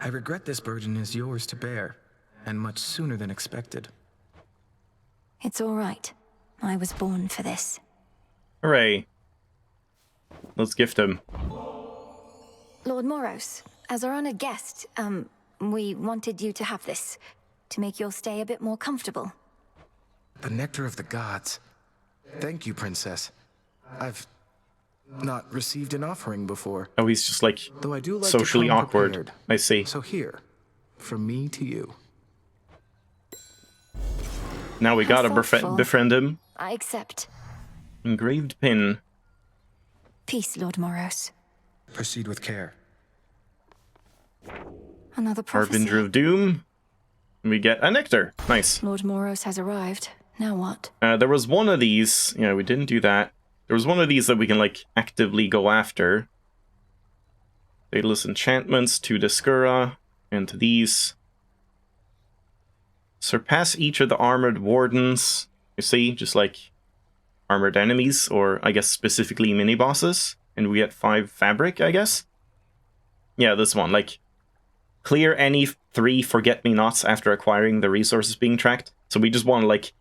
I regret this burden is yours to bear, and much sooner than expected. It's all right. I was born for this. Hooray. Let's gift him. Lord Moros, as our honored guest, we wanted you to have this, to make your stay a bit more comfortable. The nectar of the gods. Thank you, Princess. I've not received an offering before. Oh, he's just like Though I do like socially to come awkward. prepared. I see. So here, from me to you. Now we gotta thoughtful. befriend him. I accept. Engraved pin. Peace, Lord Moros. Proceed with care. Another prophecy. Harbinger of Doom. We get a nectar. Nice. Lord Moros has arrived. Now what? There was one of these. Yeah, we didn't do that. There was one of these that we can, like, actively go after. Daedalus enchantments to Discura. And to these. Surpass each of the armored wardens. You see, just like armored enemies, or I guess specifically mini-bosses. And we get 5 fabric, I guess? Yeah, this one. Like, clear any 3 forget-me-nots after acquiring the resources being tracked. So we just want to, like,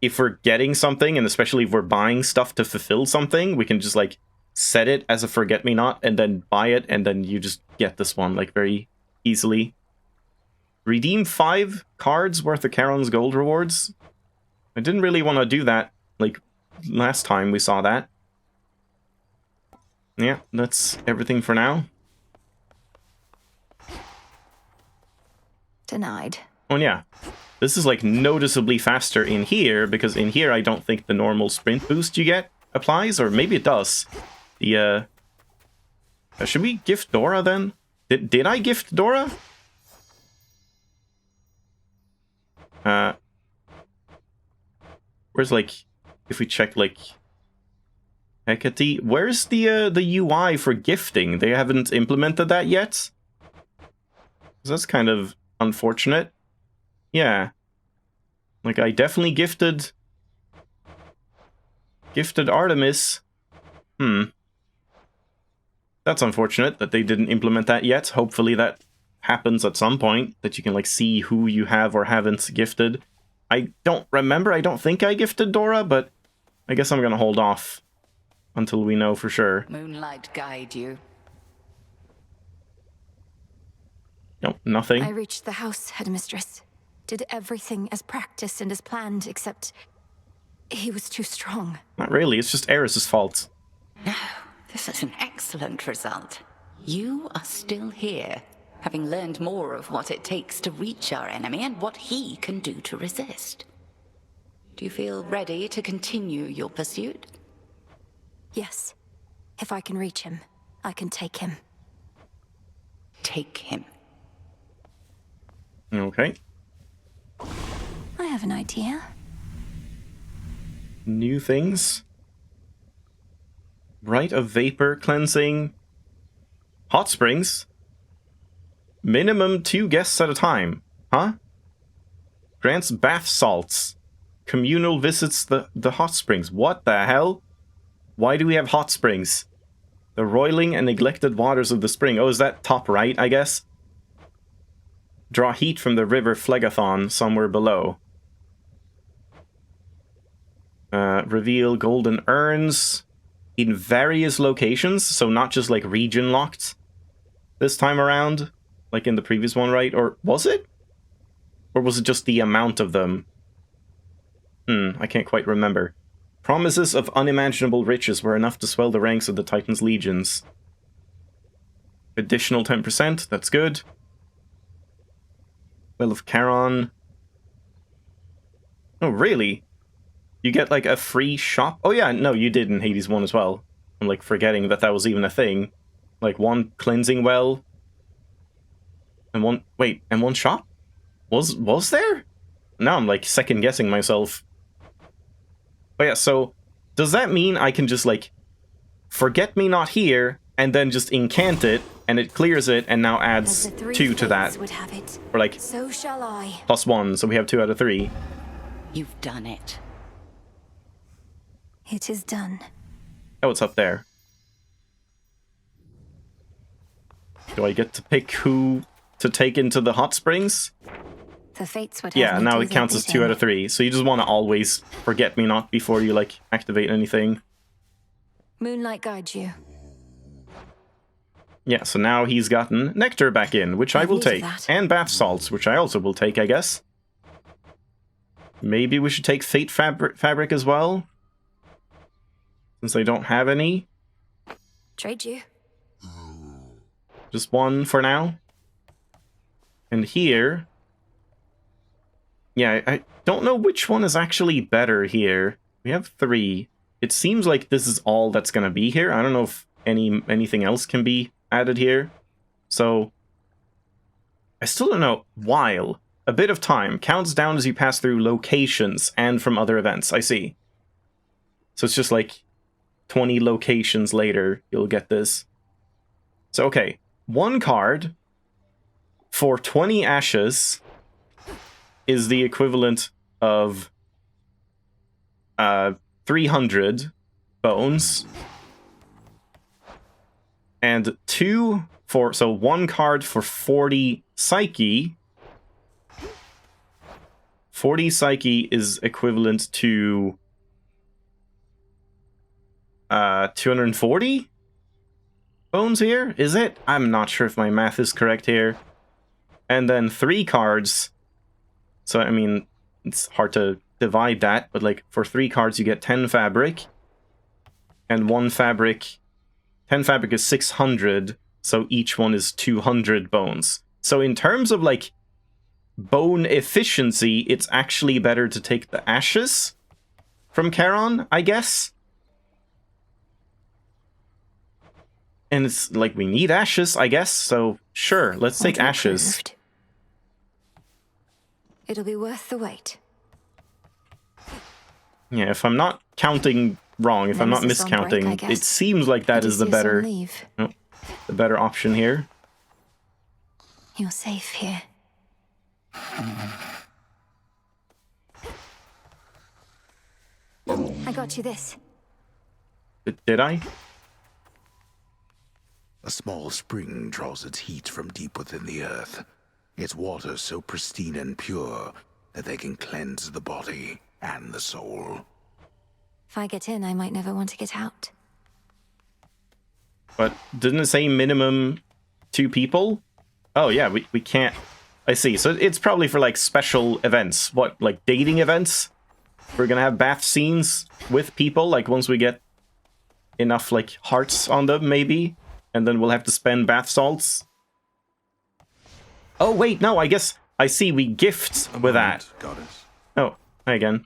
if we're getting something, and especially if we're buying stuff to fulfill something, we can just, like, set it as a forget-me-not, and then buy it, and then you just get this one, like, very easily. Redeem 5 cards worth of Charon's gold rewards. I didn't really want to do that, like, last time we saw that. Yeah, that's everything for now. Denied. Oh, yeah. This is, like, noticeably faster in here, because in here I don't think the normal sprint boost you get applies, or maybe it does. The, should we gift Dora, then? Did I gift Dora? Where's, like, if we check, like, Hecate, where's the UI for gifting? They haven't implemented that yet? That's kind of unfortunate. Yeah. Like, I definitely gifted Artemis. That's unfortunate that they didn't implement that yet. Hopefully that happens at some point, that you can, like, see who you have or haven't gifted. I don't remember. I don't think I gifted Dora, but I guess I'm gonna hold off until we know for sure. Moonlight guide you. Nope, nothing. I reached the house, headmistress. Did everything as practiced and as planned, except he was too strong. Not really, it's just Eris's fault. No, this is an excellent result. You are still here, having learned more of what it takes to reach our enemy and what he can do to resist. Do you feel ready to continue your pursuit? Yes. If I can reach him, I can take him. Take him. Okay. I have an idea. New things. Rite of vapor cleansing. Hot springs. Minimum 2 guests at a time. Huh? Grants bath salts. Communal visits the hot springs. What the hell? Why do we have hot springs? The roiling and neglected waters of the spring. Oh, is that top right, I guess? Draw heat from the river Phlegathon somewhere below. Reveal golden urns in various locations, so not just, like, region locked this time around, like in the previous one, right? Or was it? Or was it just the amount of them? I can't quite remember. Promises of unimaginable riches were enough to swell the ranks of the Titan's legions. Additional 10%, that's good. Well of Charon. Oh, really? You get, like, a free shop? Oh yeah, no, you did in Hades 1 as well. I'm, like, forgetting that that was even a thing. Like, 1 cleansing well. And one... Wait, and one shop? Was there? Now I'm, like, second-guessing myself. But yeah, so... Does that mean I can just, like... Forget me not here, and then just incant it, and it clears it, and now adds 2 to that. Or, like... So shall I. +1, so we have 2 out of 3. You've done it. It is done. Oh, it's up there. Do I get to pick who to take into the hot springs? The fates would have Yeah, me now do it their counts as 2 bidding. out of 3. So you just want to always forget me not before you, like, activate anything. Moonlight guides you. Yeah, so now he's gotten nectar back in, which I will news of take. that. And bath salts, which I also will take, I guess. Maybe we should take fate fabric as well? Since I don't have any. Trade you. Just 1 for now. And here... Yeah, I don't know which one is actually better here. We have 3. It seems like this is all that's going to be here. I don't know if anything else can be added here. So, I still don't know. While. A bit of time. Counts down as you pass through locations and from other events. I see. So it's just like 20 locations later, you'll get this. So, okay. 1 card for 20 ashes is the equivalent of 300 bones. And 2 for... So 1 card for 40 psyche. 40 psyche is equivalent to 240 bones here, is it? I'm not sure if my math is correct here. And then 3 cards. So, I mean, it's hard to divide that, but like for 3 cards you get 10 fabric. And 1 fabric... 10 fabric is 600, so each one is 200 bones. So in terms of like bone efficiency, it's actually better to take the ashes from Charon, I guess. And it's like, we need ashes, I guess, so sure, let's take Order ashes. approved. It'll be worth the wait. Yeah, if I'm not counting wrong, if I'm not Nemesis on break, I miscounting, guess. it seems like that is the Odysseus on better, leave. the better option here. You're safe here. I got you this. Did I? A small spring draws its heat from deep within the earth. Its water so pristine and pure that they can cleanse the body and the soul. If I get in, I might never want to get out. But didn't it say minimum 2 people? Oh yeah, we can't... I see, so it's probably for like special events. What, like dating events? We're gonna have bath scenes with people, like once we get enough like hearts on them, maybe? And then we'll have to spend bath salts. Oh wait, no, I guess I see we gift with that. Goddess. Oh, hi again.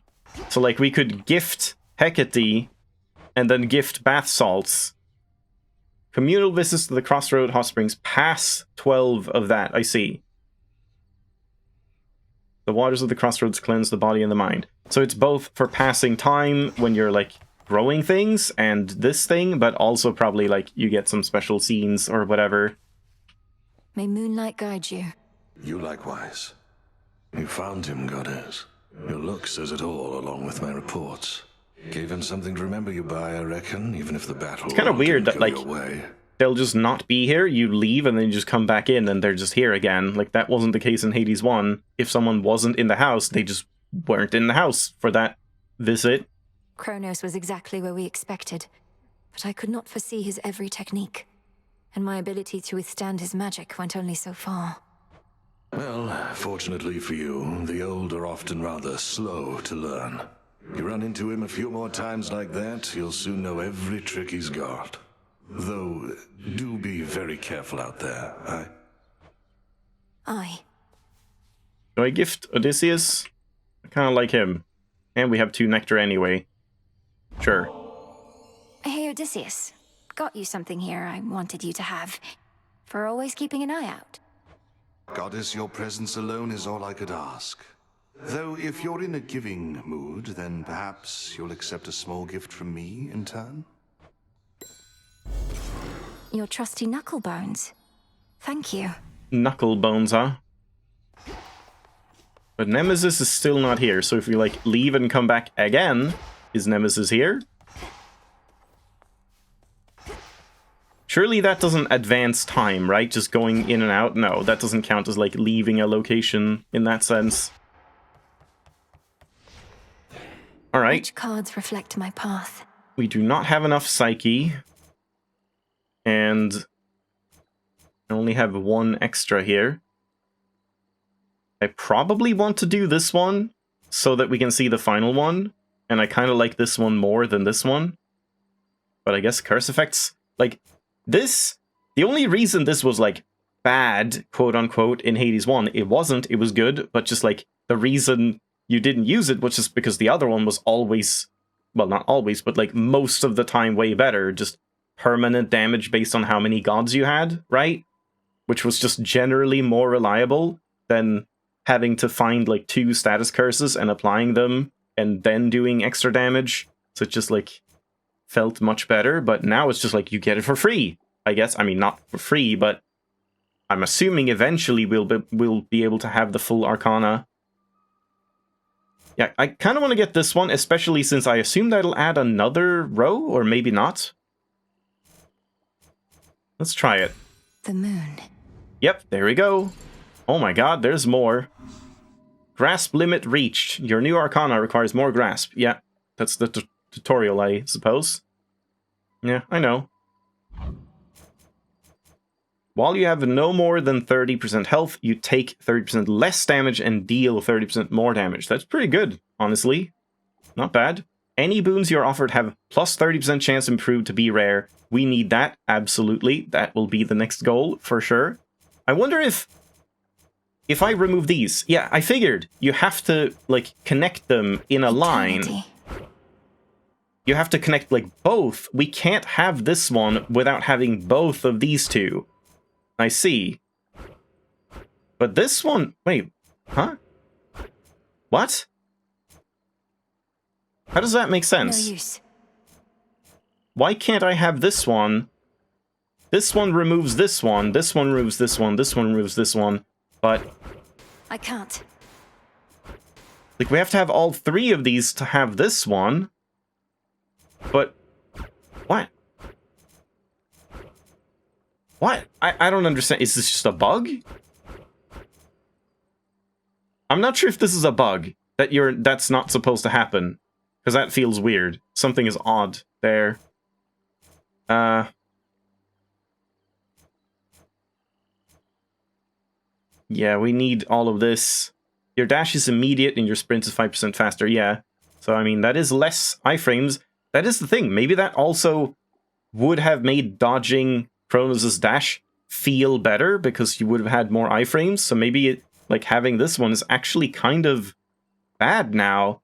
So like we could gift Hecate and then gift bath salts. Communal visits to the Crossroad Hot Springs. Pass 12 of that, I see. The waters of the crossroads cleanse the body and the mind. So it's both for passing time when you're like growing things and this thing, but also probably like you get some special scenes or whatever. May moonlight guide you. You likewise. You found him, Goddess. Your look says it all, along with my reports. Gave him something to remember you by, I reckon, even if the battle... It's kind of weird that, like, they'll just not be here, you leave, and then you just come back in, and they're just here again. Like, that wasn't the case in Hades 1. If someone wasn't in the house, they just weren't in the house for that visit. Kronos was exactly where we expected, but I could not foresee his every technique, and my ability to withstand his magic went only so far. Well, fortunately for you, the old are often rather slow to learn. You run into him a few more times like that, you'll soon know every trick he's got. Though, do be very careful out there, Aye. Do I gift Odysseus? I kind of like him. And we have 2 nectar anyway. Sure. Hey, Odysseus. Got you something here I wanted you to have. For always keeping an eye out. Goddess, your presence alone is all I could ask. Though if you're in a giving mood, then perhaps you'll accept a small gift from me in turn? Your trusty knucklebones. Thank you. Knucklebones, huh? But Nemesis is still not here, so if we, like, leave and come back again, is Nemesis here? Surely that doesn't advance time, right? Just going in and out? No, that doesn't count as, like, leaving a location in that sense. Alright. Which cards reflect my path? We do not have enough Psyche. And I only have one extra here. I probably want to do this one so that we can see the final one. And I kind of like this one more than this one. But I guess curse effects, like, this, the only reason this was, like, bad, quote-unquote, in Hades 1, it wasn't, it was good, but just, like, the reason you didn't use it was just because the other one was always, well, not always, but, like, most of the time way better, just permanent damage based on how many gods you had, right? Which was just generally more reliable than having to find, like, 2 status curses and applying them, and then doing extra damage, so it just, like, felt much better, but now it's just like you get it for free, I guess. I mean, not for free, but I'm assuming eventually we'll be able to have the full Arcana. Yeah, I kind of want to get this one, especially since I assume that'll add another row, or maybe not. Let's try it. The moon. Yep, there we go. Oh my god, there's more. Grasp limit reached. Your new Arcana requires more grasp. Yeah, that's the tutorial, I suppose. Yeah, I know. While you have no more than 30% health, you take 30% less damage and deal 30% more damage. That's pretty good, honestly. Not bad. Any boons you're offered have plus 30% chance improved to be rare. We need that, absolutely. That will be the next goal, for sure. I wonder if I remove these... Yeah, I figured. You have to, like, connect them in a line. You have to connect, like, both. We can't have this one without having both of these two. I see. But this one... Wait. Huh? What? How does that make sense? No use. Why can't I have this one? This one removes this one. This one removes this one. This one removes this one. But... I can't. Like, we have to have all 3 of these to have this one. But... What? What? I don't understand. Is this just a bug? I'm not sure if this is a bug. That's not supposed to happen. Because that feels weird. Something is odd there. Yeah, we need all of this. Your dash is immediate and your sprint is 5% faster, yeah. So, I mean, that is less iframes. That is the thing. Maybe that also would have made dodging Kronos' dash feel better because you would have had more iframes. So maybe, like, having this one is actually kind of bad now.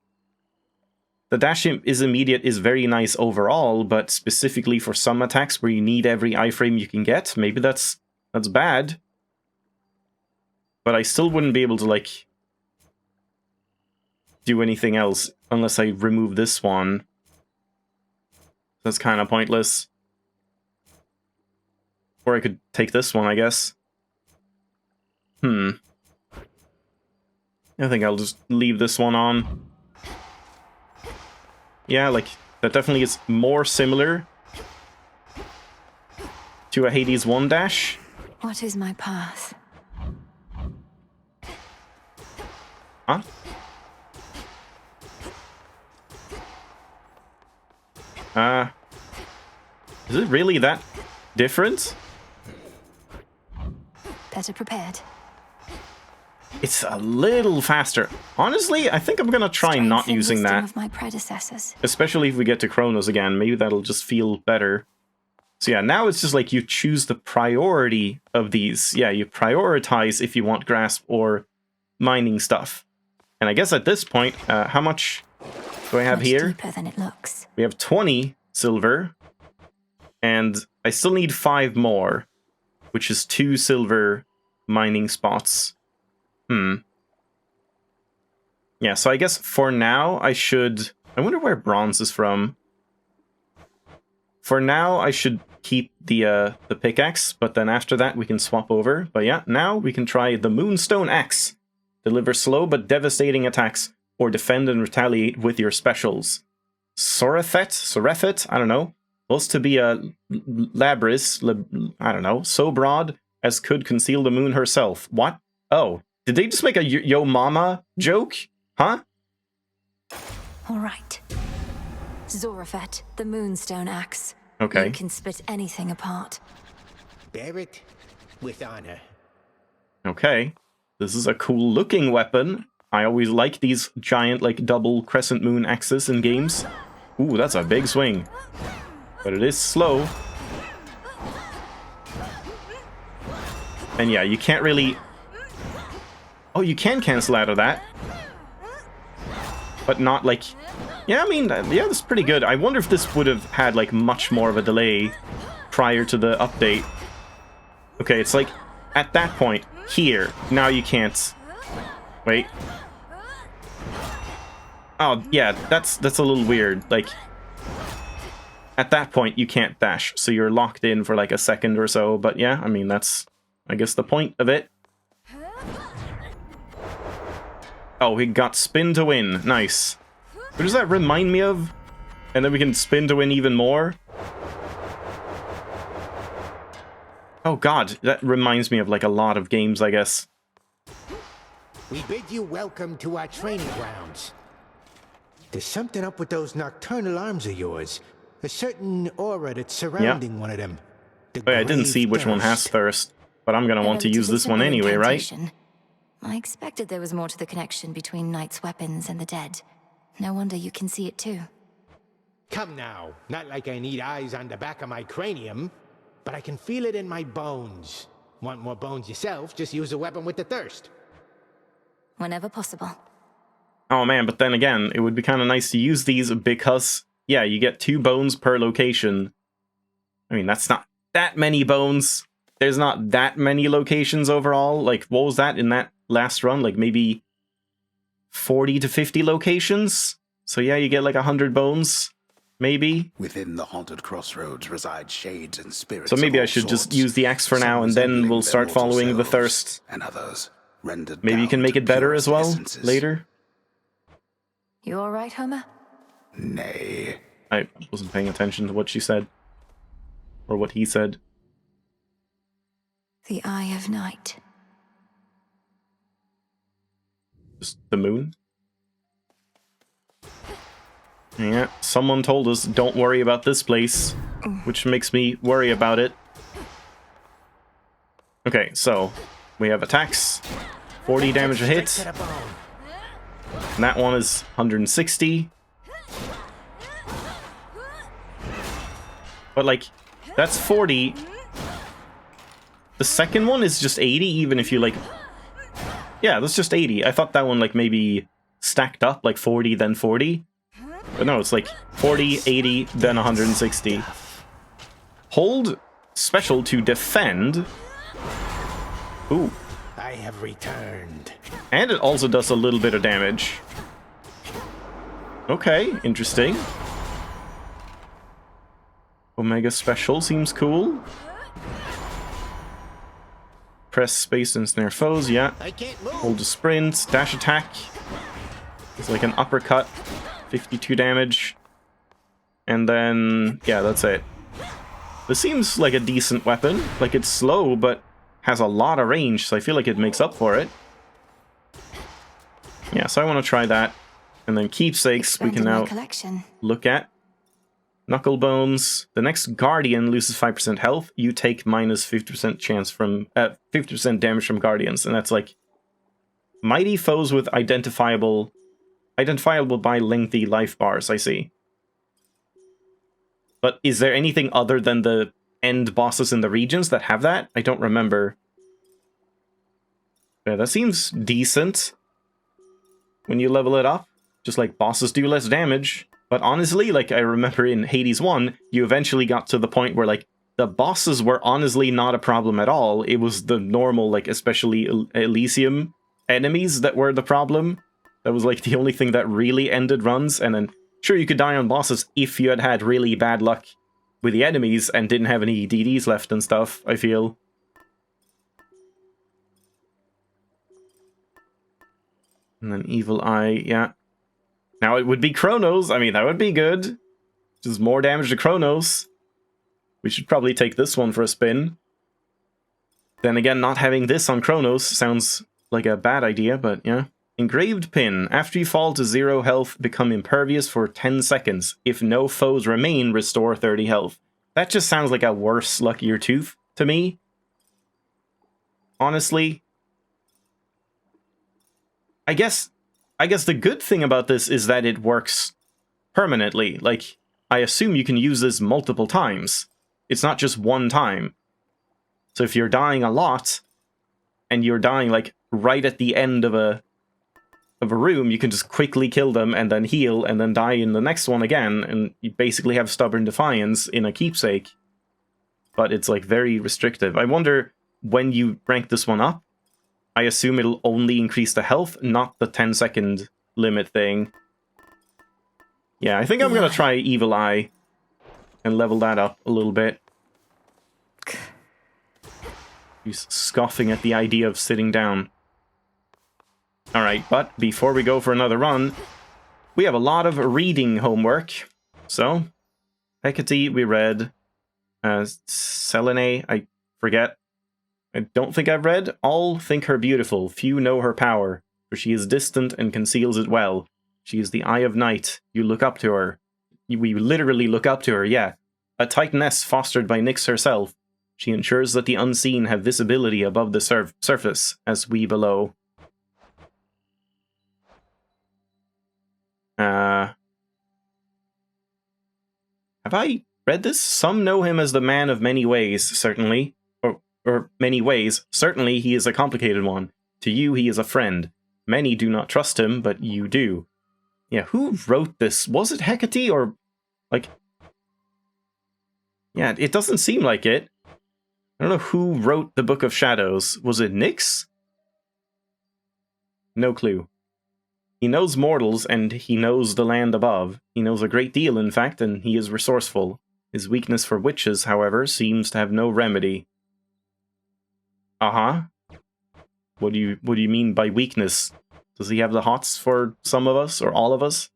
The dash is immediate is very nice overall, but specifically for some attacks where you need every iframe you can get, maybe that's bad. But I still wouldn't be able to, like, do anything else unless I remove this one. That's kind of pointless. Or I could take this one, I guess. I think I'll just leave this one on. Yeah, like, that definitely is more similar to a Hades 1 dash. What is my path? Huh? Is it really that different? Better prepared. It's a little faster. Honestly, I think I'm gonna try Strength not and using wisdom that. Of my predecessors. Especially if we get to Kronos again. Maybe that'll just feel better. So yeah, now it's just like you choose the priority of these. Yeah, you prioritize if you want grasp or mining stuff. And I guess at this point, how much do I have Much here? deeper than it looks. We have 20 silver. And I still need 5 more, which is 2 silver mining spots. Yeah, so I guess for now I should... I wonder where bronze is from. For now, I should keep the pickaxe, but then after that we can swap over. But yeah, now we can try the Moonstone Axe. Deliver slow but devastating attacks, or defend and retaliate with your specials. Sorefet, I don't know. Supposed to be a Labris, I don't know, so broad as could conceal the moon herself. What? Oh, did they just make a Yo Mama joke? Huh? All right. Zorafet, the Moonstone Axe. Okay. You can split anything apart. Bear it with honor. Okay. This is a cool looking weapon. I always like these giant, like, double crescent moon axes in games. Ooh, that's a big swing. But it is slow. And yeah, you can't really... Oh, you can cancel out of that. But not, like... Yeah, I mean, yeah, that's pretty good. I wonder if this would have had, like, much more of a delay prior to the update. Okay, it's like, at that point, here, now you can't... Wait. Oh, yeah, that's a little weird. Like, at that point, you can't dash, so you're locked in for, like, a second or so. But yeah, I mean, that's, I guess, the point of it. Oh, he got spin to win. Nice. What does that remind me of? And then we can spin to win even more? Oh god, that reminds me of like a lot of games, I guess. We bid you welcome to our training grounds. There's something up with those nocturnal arms of yours. A certain aura that's surrounding one of them. Oh, yeah, I didn't see which one has thirst, but I'm gonna want to use this one anyway, right? I expected there was more to the connection between Knight's weapons and the dead. No wonder you can see it too. Come now, not like I need eyes on the back of my cranium, but I can feel it in my bones. Want more bones yourself, just use a weapon with the thirst. Whenever possible. Oh man, but then again, it would be kind of nice to use these because, yeah, you get 2 bones per location. I mean, that's not that many bones. There's not that many locations overall. Like, what was that in that last run? Like, maybe 40 to 50 locations? So yeah, you get like 100 bones, maybe. Within the haunted crossroads reside shades and spirits. So maybe I should just use the axe for now, and then we'll start following the thirst. And others rendered. Maybe you can make it better as well later. You all right, Homer? Nay. I wasn't paying attention to what she said, or what he said. The Eye of Night. Just the moon? Yeah, someone told us don't worry about this place, which makes me worry about it. Okay, so we have attacks, 40 damage a hit, and that one is 160. But like, that's 40. The second one is just 80, even if you like... Yeah, that's just 80. I thought that one like maybe stacked up, like 40, then 40. But no, it's like 40, 80, then 160. Hold special to defend. Ooh. I have returned. And it also does a little bit of damage. Okay, interesting. Omega special seems cool. Press space and snare foes, yeah. Hold to sprint, dash attack. It's like an uppercut. 52 damage. And then, yeah, that's it. This seems like a decent weapon. Like, it's slow, but has a lot of range, so I feel like it makes up for it. Yeah, so I want to try that. And then keepsakes we can now look at. Knuckle bones. The next guardian loses 5% health. You take minus 50% chance from 50% damage from guardians, and that's like mighty foes with identifiable by lengthy life bars. I see. But is there anything other than the end bosses in the regions that have that? I don't remember. Yeah, that seems decent when you level it up. Just like bosses do less damage. But honestly, like I remember in Hades 1, you eventually got to the point where like the bosses were honestly not a problem at all. It was the normal, like, especially Elysium enemies that were the problem. That was, like, the only thing that really ended runs. And then, sure, you could die on bosses if you had really bad luck with the enemies and didn't have any DDs left and stuff, I feel. And then Evil Eye, yeah. Now it would be Chronos. I mean, that would be good. Just more damage to Chronos. We should probably take this one for a spin. Then again, not having this on Chronos sounds like a bad idea, but yeah. Engraved Pin. After you fall to 0 health, become impervious for 10 seconds. If no foes remain, restore 30 health. That just sounds like a worse, luckier tooth to me. Honestly. I guess the good thing about this is that it works permanently. Like, I assume you can use this multiple times. It's not just one time. So if you're dying a lot, and you're dying, like, right at the end of a room, you can just quickly kill them and then heal and then die in the next one again, and you basically have Stubborn Defiance in a keepsake. But it's, like, very restrictive. I wonder when you rank this one up, I assume it'll only increase the health, not the 10-second limit thing. Yeah, I think I'm gonna try Evil Eye and level that up a little bit. He's scoffing at the idea of sitting down. Alright, but before we go for another run, we have a lot of reading homework. So, Hecate we read. Selene, I forget. I don't think I've read. All think her beautiful, few know her power, for she is distant and conceals it well. She is the eye of night. You look up to her. We literally look up to her, yeah. A titaness fostered by Nyx herself. She ensures that the unseen have visibility above the surface, as we below. Have I read this? Some know him as the man of many ways, certainly. Or many ways. Certainly he is a complicated one. To you he is a friend. Many do not trust him, but you do. Yeah, who wrote this? Was it Hecate or, like... Yeah, it doesn't seem like it. I don't know who wrote the Book of Shadows. Was it Nyx? No clue. He knows mortals, and he knows the land above. He knows a great deal, in fact, and he is resourceful. His weakness for witches, however, seems to have no remedy. Uh-huh. What do you mean by weakness? Does he have the hots for some of us, or all of us?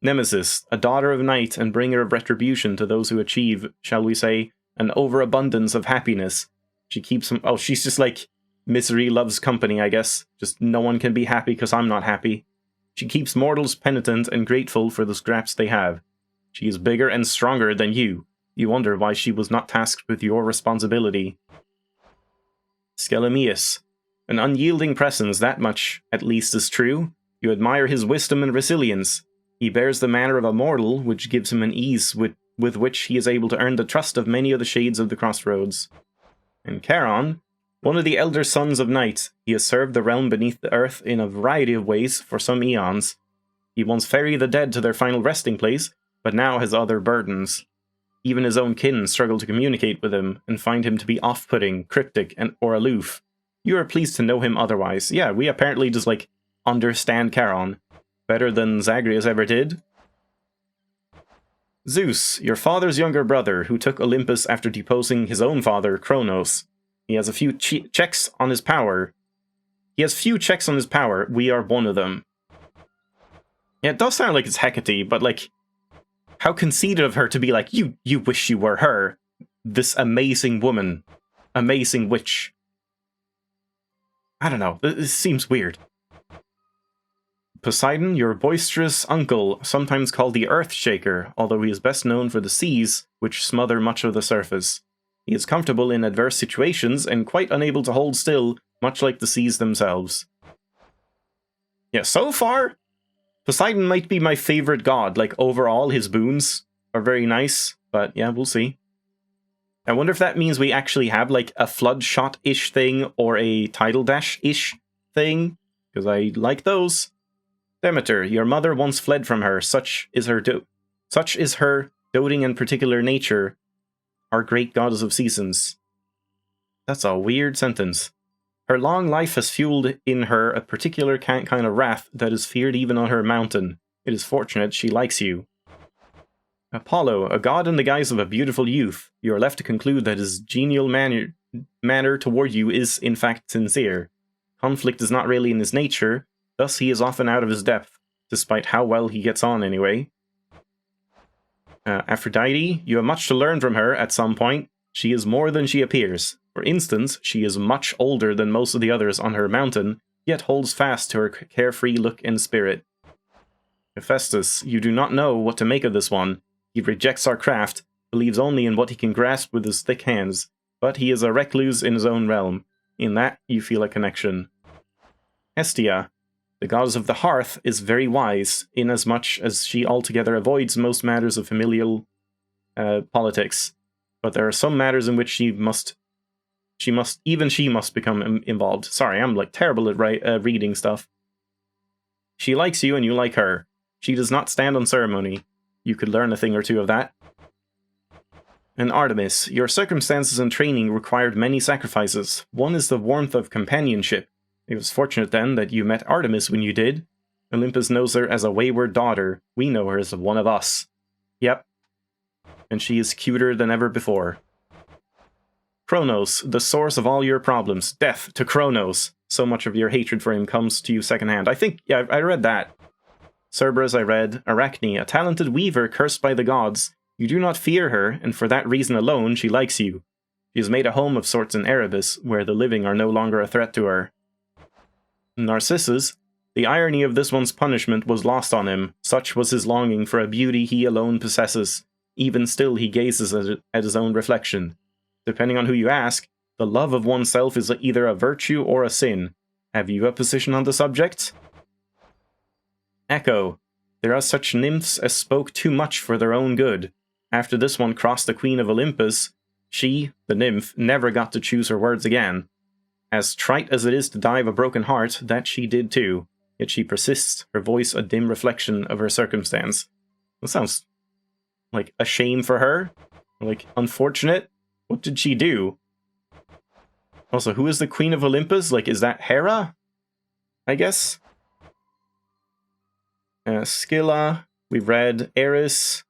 Nemesis, a daughter of night and bringer of retribution to those who achieve, shall we say, an overabundance of happiness. She keeps him... Oh, she's just like, misery loves company, I guess. Just no one can be happy because I'm not happy. She keeps mortals penitent and grateful for the scraps they have. She is bigger and stronger than you. You wonder why she was not tasked with your responsibility. Skelemius, an unyielding presence, that much, at least, is true. You admire his wisdom and resilience. He bears the manner of a mortal, which gives him an ease with which he is able to earn the trust of many of the shades of the crossroads. And Charon, one of the elder sons of night, he has served the realm beneath the earth in a variety of ways for some eons. He once ferried the dead to their final resting place, but now has other burdens. Even his own kin struggle to communicate with him, and find him to be off-putting, cryptic, or aloof. You are pleased to know him otherwise. Yeah, we apparently just, like, understand Charon. Better than Zagreus ever did. Zeus, your father's younger brother, who took Olympus after deposing his own father, Kronos. He has a few checks on his power. We are one of them. Yeah, it does sound like it's Hecate, but, like, how conceited of her to be like, you wish you were her. This amazing woman. Amazing witch. I don't know, this seems weird. Poseidon, your boisterous uncle, sometimes called the Earth Shaker, although he is best known for the seas, which smother much of the surface. He is comfortable in adverse situations and quite unable to hold still, much like the seas themselves. Yeah, so far, Poseidon might be my favorite god. Like, overall, his boons are very nice, but yeah, we'll see. I wonder if that means we actually have, like, a flood shot-ish thing or a tidal dash-ish thing, because I like those. Demeter, your mother once fled from her. Such is her doting and particular nature. our great goddess of seasons. That's a weird sentence. Her long life has fueled in her a particular kind of wrath that is feared even on her mountain. It is fortunate she likes you. Apollo, a god in the guise of a beautiful youth, you are left to conclude that his genial manner toward you is in fact sincere. Conflict is not really in his nature, thus he is often out of his depth, despite how well he gets on anyway. Aphrodite, you have much to learn from her at some point. She is more than she appears. For instance, she is much older than most of the others on her mountain, yet holds fast to her carefree look and spirit. Hephaestus, you do not know what to make of this one. He rejects our craft, believes only in what he can grasp with his thick hands, but he is a recluse in his own realm. In that, you feel a connection. Hestia, the goddess of the hearth, is very wise, inasmuch as she altogether avoids most matters of familial politics. But there are some matters in which she must become involved. Sorry, I'm like terrible at reading stuff. She likes you and you like her. She does not stand on ceremony. You could learn a thing or two of that. And Artemis, your circumstances and training required many sacrifices. One is the warmth of companionship. It was fortunate then that you met Artemis when you did. Olympus knows her as a wayward daughter. We know her as one of us. Yep. And she is cuter than ever before. Kronos, the source of all your problems. Death to Kronos. So much of your hatred for him comes to you secondhand. I think, yeah, I read that. Cerberus I read. Arachne, a talented weaver cursed by the gods. You do not fear her, and for that reason alone she likes you. She has made a home of sorts in Erebus, where the living are no longer a threat to her. Narcissus, the irony of this one's punishment was lost on him. Such was his longing for a beauty he alone possesses. Even still he gazes at his own reflection. Depending on who you ask, the love of oneself is either a virtue or a sin. Have you a position on the subject? Echo, there are such nymphs as spoke too much for their own good. After this one crossed the Queen of Olympus, she, the nymph, never got to choose her words again. As trite as it is to die of a broken heart, that she did too. Yet she persists, her voice a dim reflection of her circumstance. That sounds like a shame for her. Like, unfortunate. What did she do? Also, who is the Queen of Olympus? Like, is that Hera? I guess? Scylla. We've read Eris.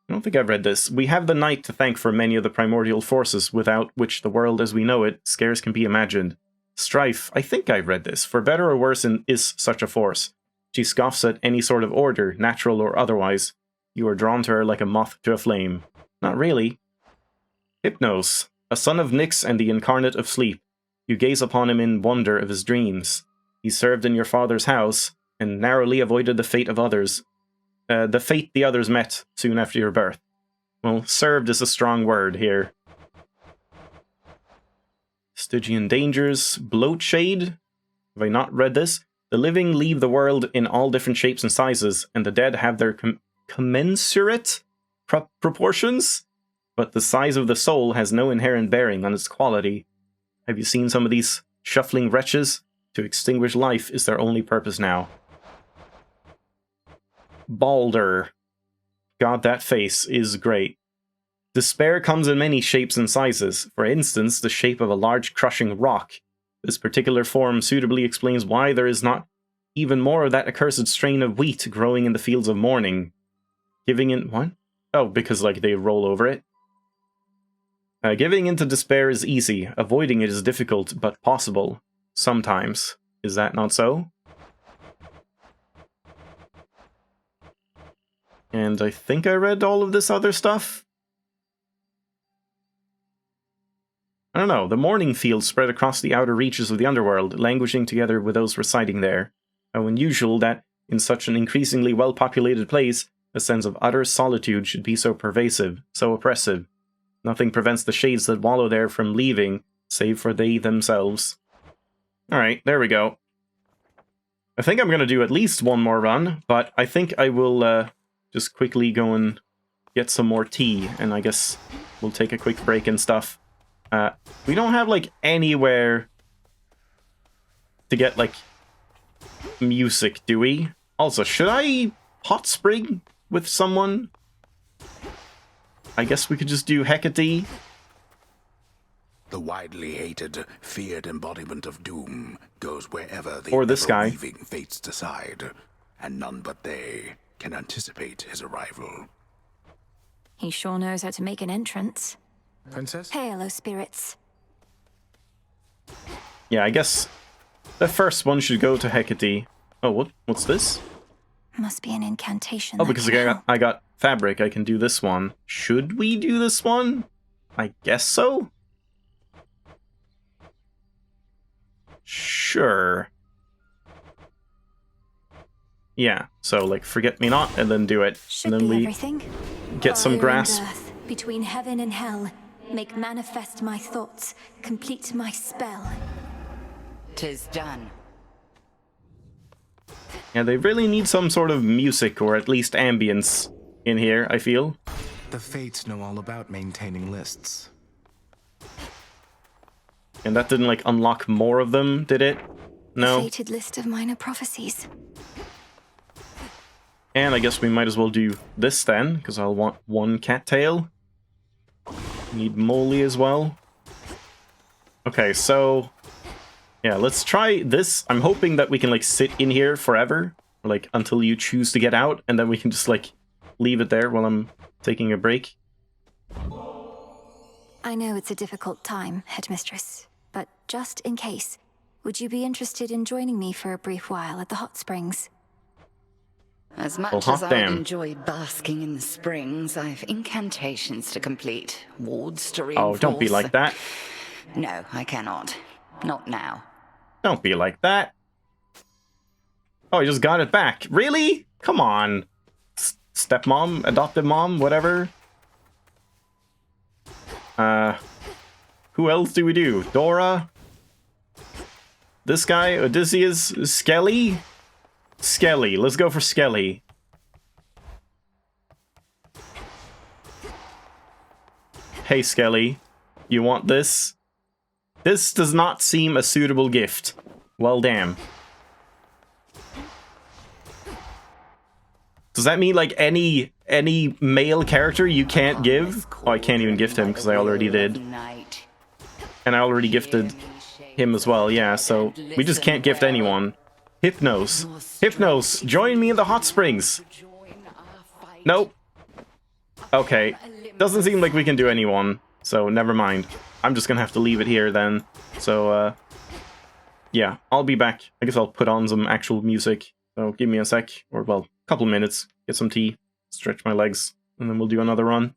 I don't think I've read this. We have the night to thank for many of the primordial forces, without which the world as we know it scarce can be imagined. Strife. I think I've read this. For better or worse is such a force. She scoffs at any sort of order, natural or otherwise. You are drawn to her like a moth to a flame. Not really. Hypnos. A son of Nyx and the incarnate of sleep. You gaze upon him in wonder of his dreams. He served in your father's house, and narrowly avoided the fate of others. The fate the others met soon after your birth. Well, served is a strong word here. Stygian dangers. Bloatshade? Have I not read this? The living leave the world in all different shapes and sizes, and the dead have their commensurate proportions? But the size of the soul has no inherent bearing on its quality. Have you seen some of these shuffling wretches? To extinguish life is their only purpose now. Balder. God, that face is great. Despair comes in many shapes and sizes. For instance, the shape of a large crushing rock. This particular form suitably explains why there is not even more of that accursed strain of wheat growing in the fields of mourning. Giving in... what? Oh, because, like, they roll over it. Giving into despair is easy. Avoiding it is difficult, but possible. Sometimes. Is that not so? And I think I read all of this other stuff? I don't know. The mourning fields spread across the outer reaches of the underworld, languishing together with those residing there. How unusual that, in such an increasingly well-populated place, a sense of utter solitude should be so pervasive, so oppressive. Nothing prevents the shades that wallow there from leaving, save for they themselves. Alright, there we go. I think I'm going to do at least one more run, but I think I will just quickly go and get some more tea, and I guess we'll take a quick break and stuff. We don't have, like, anywhere to get, like, music, do we? Also, should I hot spring with someone? I guess we could just do Hecate. The widely hated, feared embodiment of doom goes wherever the Or this guy. ever-weaving fates decide, and none but they can anticipate his arrival. He sure knows how to make an entrance. Princess? Hail, O spirits. Yeah, I guess the first one should go to Hecate. Oh, what's this? Must be an incantation. Oh, that because can help. I got fabric, I can do this one. Should we do this one? I guess so. Sure. Yeah, so like forget me not and then do it. Should and then be we everything. get some Fire and grasp. earth, between heaven and hell, make manifest my thoughts, complete my spell. 'Tis done. Yeah, they really need some sort of music or at least ambience in here, I feel. The Fates know all about maintaining lists. And that didn't like unlock more of them, did it? No. A fated list of minor prophecies. And I guess we might as well do this then, because I'll want one cattail. Need moly as well. Okay, so yeah, let's try this. I'm hoping that we can like sit in here forever, or, like until you choose to get out, and then we can just like leave it there while I'm taking a break. I know it's a difficult time, Headmistress, but just in case, would you be interested in joining me for a brief while at the hot springs? As much Well, hot as damn. I enjoy basking in the springs, I've incantations to complete, wards to reinforce. Oh, don't be like that. No, I cannot. Not now. Don't be like that. Oh, I just got it back. Really? Come on. Stepmom, adopted mom, whatever. Who else do we do? Dora? This guy, Odysseus, Skelly? Skelly, let's go for Skelly. Hey Skelly, you want this? This does not seem a suitable gift. Well, damn. Does that mean like any male character you can't give? Oh, I can't even gift him because I already did. And I already gifted him as well, yeah, so we just can't gift anyone. Hypnos. Hypnos, join me in the hot springs. Nope. Okay. Doesn't seem like we can do anyone, so never mind. I'm just gonna have to leave it here then. So, yeah, I'll be back. I guess I'll put on some actual music. So give me a sec, or well, a couple minutes, get some tea, stretch my legs, and then we'll do another run.